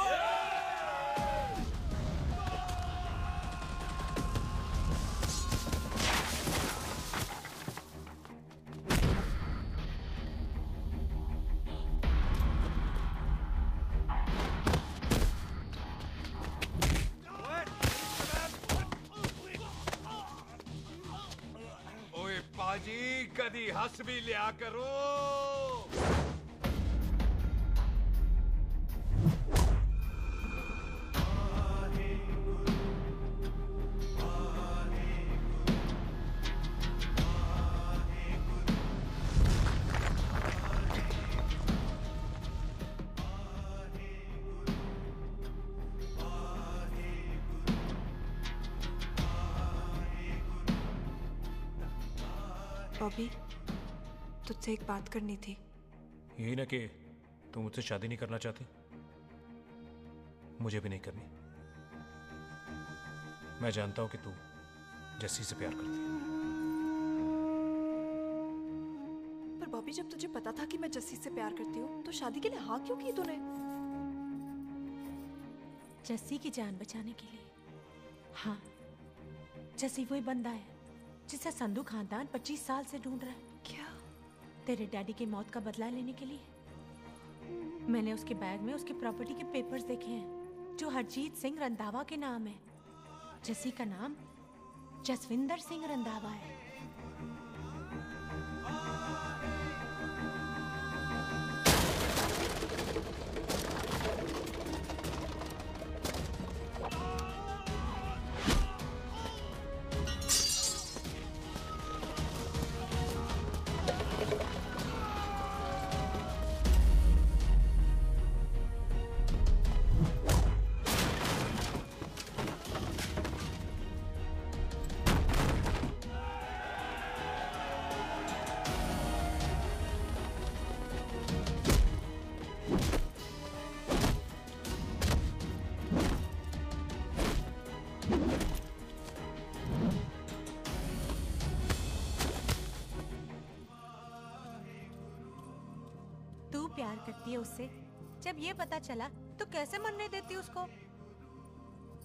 कदी हंस भी लिया करो। बॉबी, तुझसे एक बात करनी थी। यही ना कि तू मुझसे शादी नहीं करना चाहती? मुझे भी नहीं करनी। मैं जानता हूं कि तू जस्सी से प्यार करती है। पर बॉबी, जब तुझे पता था कि मैं जस्सी से प्यार करती हूँ तो शादी के लिए हाँ क्यों की तूने? जस्सी की जान बचाने के लिए। हाँ, जस्सी वही बंदा है जिसे संधू खानदान 25 साल से ढूंढ रहा है। क्या? तेरे डैडी की मौत का बदला लेने के लिए। मैंने उसके बैग में उसके प्रॉपर्टी के पेपर्स देखे हैं जो हरजीत सिंह रंधावा के नाम है। जस्सी का नाम जसविंदर सिंह रंधावा है। प्यार करती है उससे। जब ये पता चला तो कैसे मरने देती उसको?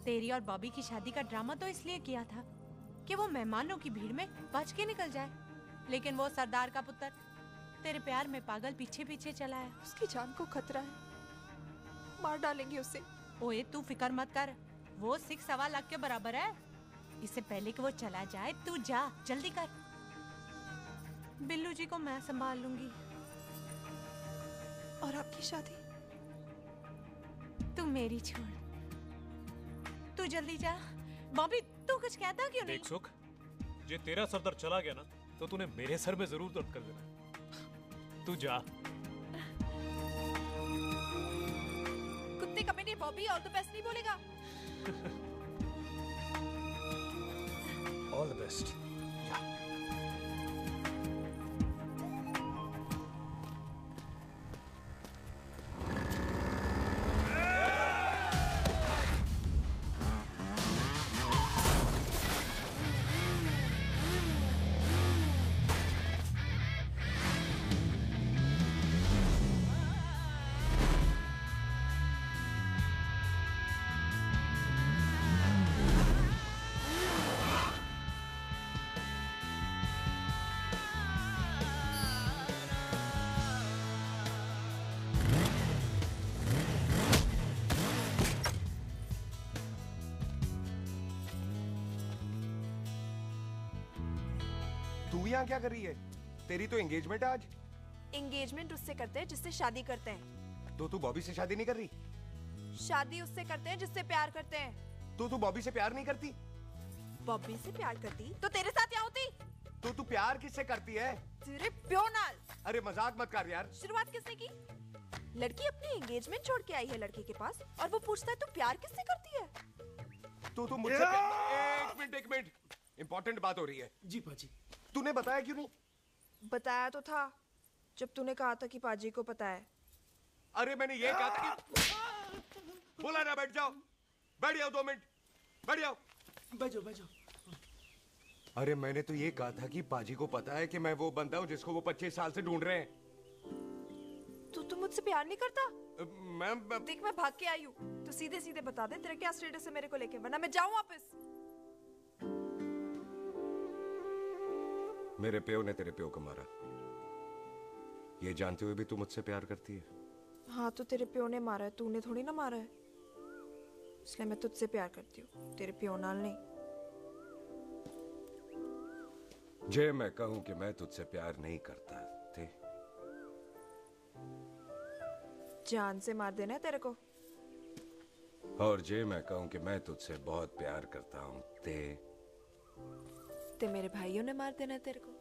तेरी और बॉबी की शादी का ड्रामा तो इसलिए किया था कि वो मेहमानों की भीड़ में बच के निकल जाए, लेकिन वो सरदार का पुत्र तेरे प्यार में पागल पीछे पीछे चला है। उसकी जान को खतरा है, मार डालेंगे उसे। ओए तू फिक्र मत कर, वो 6.25 लाख के बराबर है। इससे पहले कि वो चला जाए तू जा, जल्दी कर। बिल्लू जी को मैं संभाल लूंगी। और आपकी शादी? तू मेरी छोड़, तू जल्दी जा। बॉबी तू कुछ कहता क्यों नहीं? देख सुख, जे तेरा सरदार चला गया ना तो तूने मेरे सर में जरूर दर्द कर देना। तू जा। कुत्ते कमीने बॉबी, और तो पैसे नहीं बोलेगा। All the best. तू यहाँ क्या कर रही है? तेरी तो एंगेजमेंट है आज। एंगेजमेंट उससे करते हैं जिससे शादी करते हैं। तो तू बॉबी से शादी नहीं कर रही? शादी उससे करते हैं जिससे प्यार करते हैं। तो तू बॉबी से प्यार नहीं करती? बॉबी से प्यार करती तो तेरे साथ क्या होती? तो तू प्यार किससे करती है? तेरे प्यो नाल। अरे मजाक मत कर यार। शुरुआत किसने की? लड़की अपनी एंगेजमेंट छोड़ के आई है लड़के के पास और वो पूछता है तू प्यार किससे करती है? तो तू मुझसे एक मिनट इंपॉर्टेंट बात हो रही है। जी पाजी। तूने बताया क्यों नहीं? बताया तो था जब तूने कहा था कि पाजी को पता है। अरे मैंने ये कहा था कि बोला ना बैठ जाओ 2 मिनट बैठ जाओ। बैठ जाओ। अरे मैंने तो ये कहा था कि पाजी को पता है कि मैं वो बंदा हूँ जिसको वो 25 साल से ढूंढ रहे हैं। तो तू मुझसे प्यार नहीं करता? मैं देख मैं भाग के आई हूँ, तो सीधे सीधे बता दे तेरा क्या स्टेटस है मेरे को लेके, वरना मैं जाऊँ वापस। मेरे प्यो ने तेरे प्यो को मारा, ये जानते हुए भी तू मुझसे प्यार करती है? हाँ तो तेरे प्यो ने मारा है, तूने थोड़ी ना मारा है, इसलिए मैं तुझसे प्यार करती हूँ, तेरे प्यो नाल नहीं। जे मैं कहूं कि मैं तुझसे प्यार नहीं करता थे, जान से मार देना है तेरे को। और जे मैं कहूं कि मैं तुझसे बहुत प्यार करता हूं ते मेरे भाइयों ने मार देना है तेरे को।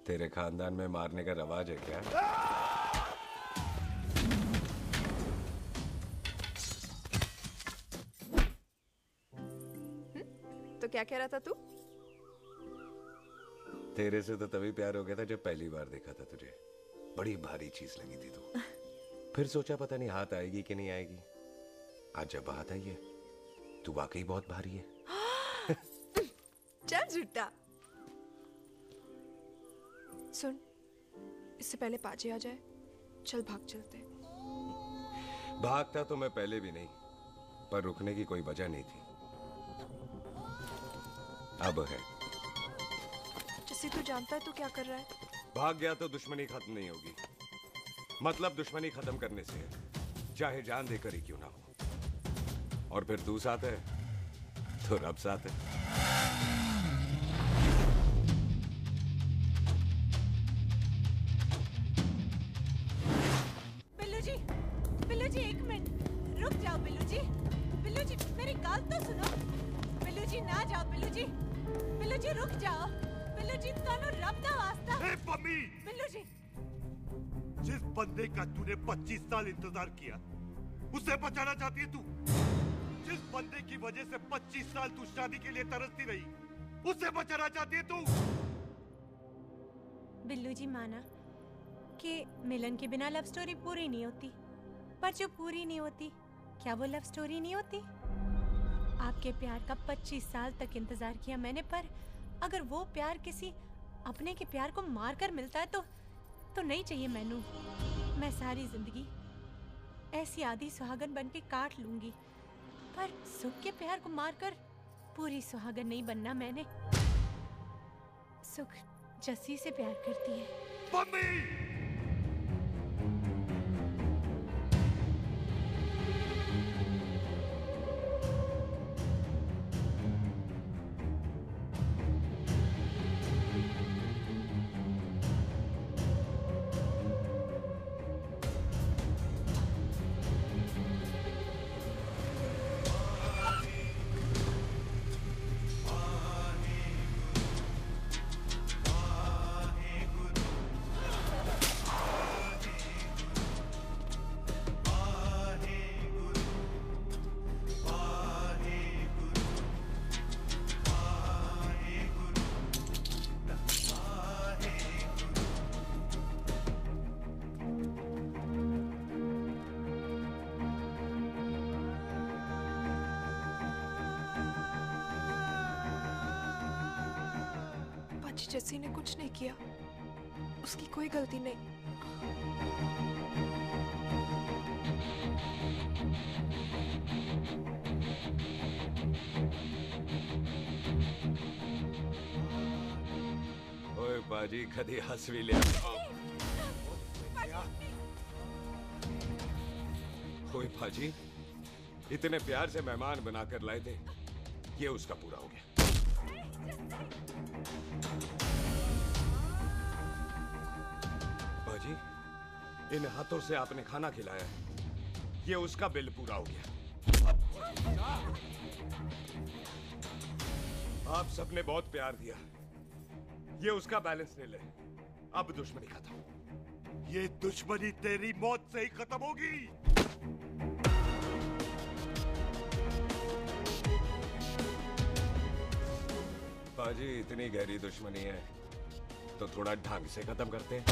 तेरे खानदान में मारने का रवाज है क्या? तो क्या कह रहा था तू? तेरे से तो तभी प्यार हो गया था जब पहली बार देखा था तुझे, बड़ी भारी चीज लगी थी तू। फिर सोचा पता नहीं हाथ आएगी कि नहीं आएगी, आज जब हाथ आई है तू वाकई बहुत भारी है। चल झूठा। सुन, इससे पहले पाजी आ जाए, चल भाग चलते। भागता तो मैं पहले भी नहीं, पर रुकने की कोई वजह नहीं थी, अब है। जैसे तू जानता है तू क्या कर रहा है। भाग गया तो दुश्मनी खत्म नहीं होगी, मतलब दुश्मनी खत्म करने से है, चाहे जान देकर ही क्यों ना हो। और फिर तू साथ है तो रब साथ है। बिल्लू जी एक मिनट रुक जाओ। बिल्लू जी मेरी बात तो सुनो। बिल्लू जी ना जाओ। बिल्लू जी रुक जाओ। बिल्लू जी तानू रब दा वास्ता। ए पम्मी, बिल्लू जी जिस बंदे का तूने 25 साल इंतजार किया उसे बचाना चाहती है तू? जिस बंदे की वजह से 25 साल तू शादी के लिए तरसती रही उसे बचाना चाहती है तू? बिल्लू जी माना कि मिलन के बिना लव स्टोरी पूरी नहीं होती, पर जो पूरी नहीं होती क्या वो लव स्टोरी नहीं होती? आपके प्यार का 25 साल तक इंतजार किया मैंने, पर अगर वो प्यार किसी अपने के प्यार को मार कर मिलता है तो नहीं चाहिए मैनू। मैं सारी जिंदगी ऐसी आधी सुहागन बन के काट लूंगी, पर सुख के प्यार को मारकर पूरी सुहागन नहीं बनना मैंने। सुख जस्सी से प्यार करती है। मम्मी! पाजी जस्सी ने कुछ नहीं किया, उसकी कोई गलती नहीं। ओए बाजी कदी हंस भी लिया। ओए बाजी इतने प्यार से मेहमान बनाकर लाए थे, ये उसका पूरा हो गया। बाजी इन हाथों से आपने खाना खिलाया है, ये उसका बिल पूरा हो गया। आप सबने बहुत प्यार दिया, ये उसका बैलेंस ले ले। अब दुश्मनी खत्म। ये दुश्मनी तेरी मौत से ही खत्म होगी। बाजी इतनी गहरी दुश्मनी है तो थोड़ा ढंग से खत्म करते हैं।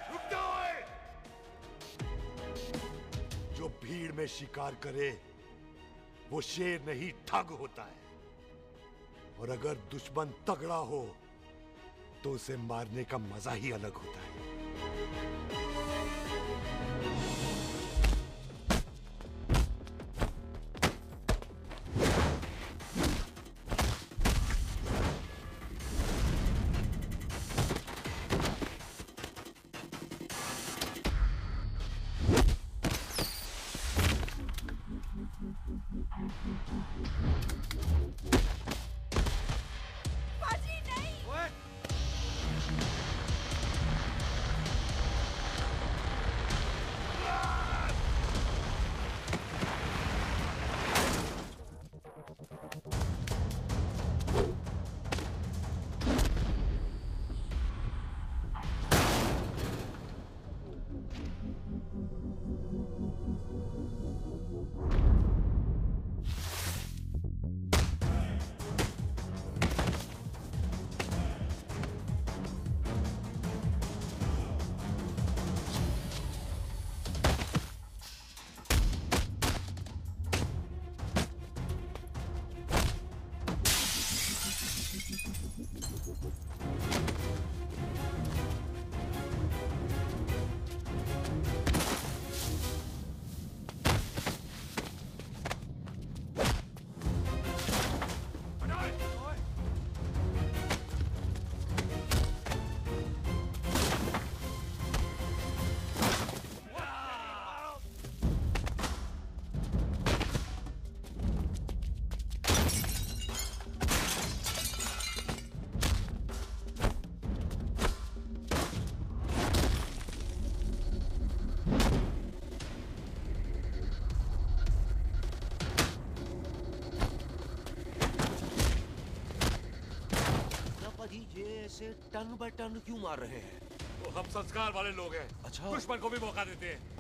रुक जाओ! जो भीड़ में शिकार करे वो शेर नहीं ठग होता है, और अगर दुश्मन तगड़ा हो तो उसे मारने का मजा ही अलग होता है। ऐसे टन बाय टन क्यों मार रहे हैं? तो हम संस्कार वाले लोग हैं। अच्छा। दुश्मन को भी मौका देते हैं।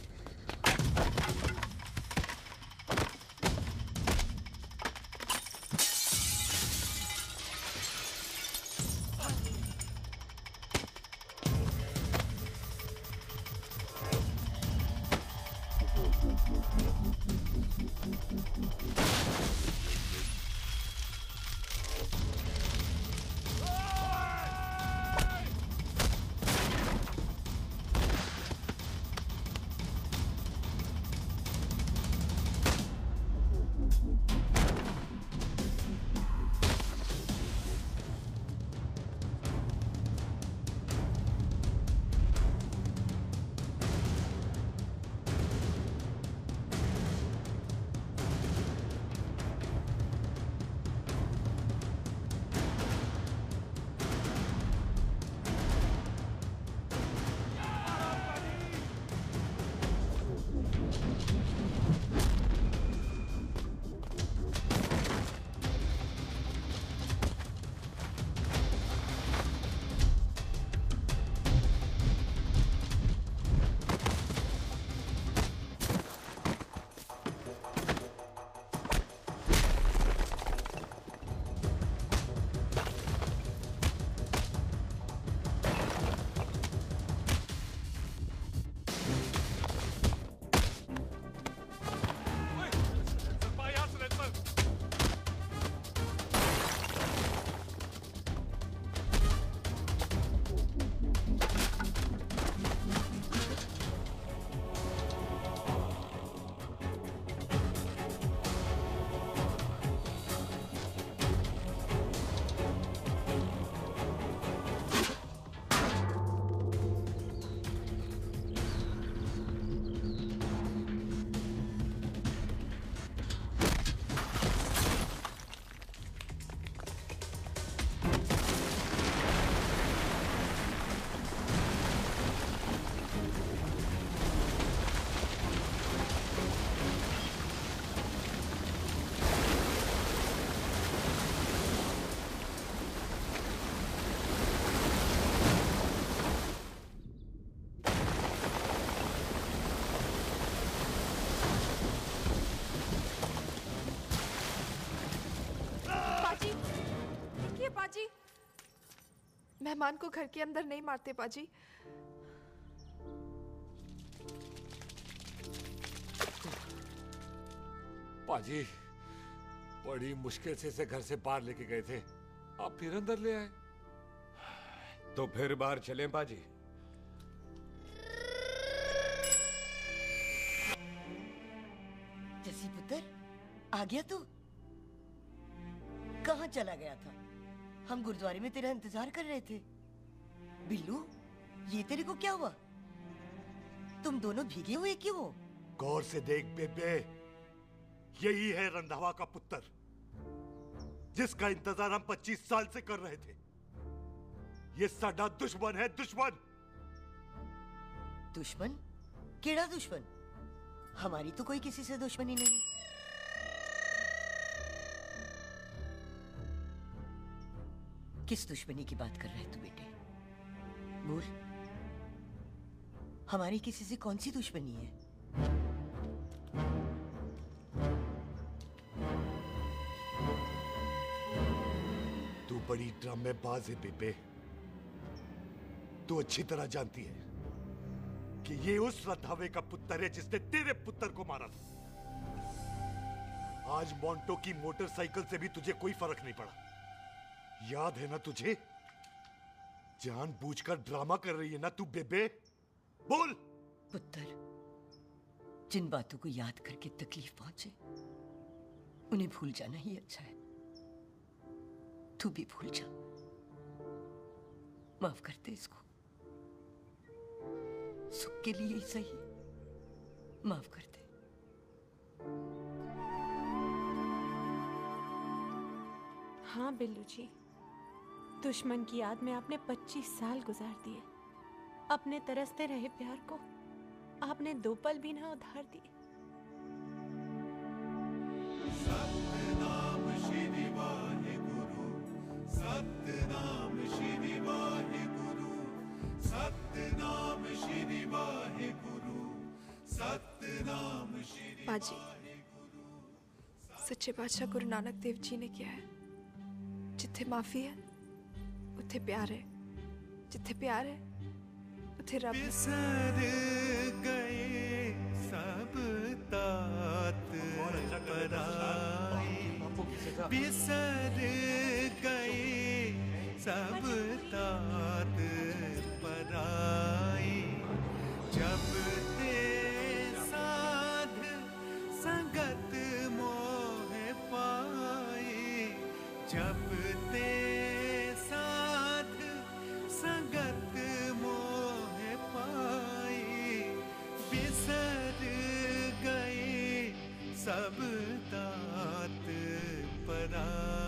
पाजी, मेहमान को घर के अंदर नहीं मारते पाजी। पाजी, बड़ी मुश्किल से इसे घर से बाहर लेके गए थे, आप फिर अंदर ले आए। तो फिर बाहर चलें पाजी। जसी पुत्र, आ गया तू? कहाँ चला गया था? हम गुरुद्वारे में तेरा इंतजार कर रहे थे। बिल्लू, ये तेरे को क्या हुआ? तुम दोनों भीगे हुए क्यों हो? गौर से देख बेबे, यही है रंधावा का पुत्र, जिसका इंतजार हम 25 साल से कर रहे थे। ये साडा दुश्मन है, दुश्मन। दुश्मन? केड़ा दुश्मन? हमारी तो कोई किसी से दुश्मनी नहीं। किस दुश्मनी की बात कर रहे तू बेटे? बोल, हमारी किसी से कौन सी दुश्मनी है? तू बड़ी ड्रामेबाज है बेबे। तू अच्छी तरह जानती है कि ये उस रंधावे का पुत्र है जिसने तेरे पुत्र को मारा था। आज मोंटो की मोटरसाइकिल से भी तुझे कोई फर्क नहीं पड़ा। याद है ना तुझे? जानबूझकर ड्रामा कर रही है ना तू बेबे? बोल। पुत्र, जिन बातों को याद करके तकलीफ पहुंचे, उन्हें भूल जाना ही अच्छा है। तू भी भूल जा। माफ कर दे इसको। सुख के लिए ही सही, माफ कर दे। हाँ बिल्लू जी, दुश्मन की याद में आपने 25 साल गुजार दिए। अपने तरसते रहे प्यार को आपने 2 पल भी ना उधार दिए। सतनाम श्री वाहेगुरु, सतनाम श्री वाहेगुरु, सतनाम श्री वाहेगुरु, सतनाम श्री पाजी, सच्चे बादशाह गुरु नानक देव जी ने किया है, जिथे माफी है उथे प्यार है, जिथे प्यार है उथे रब है। बिसर गए सब तात पराई, बिसर गए सब तात पराई। जब ते साध संगत मोह पाई, जब ते साध संगत मोह पाई। बिसर गए सब तात पराई।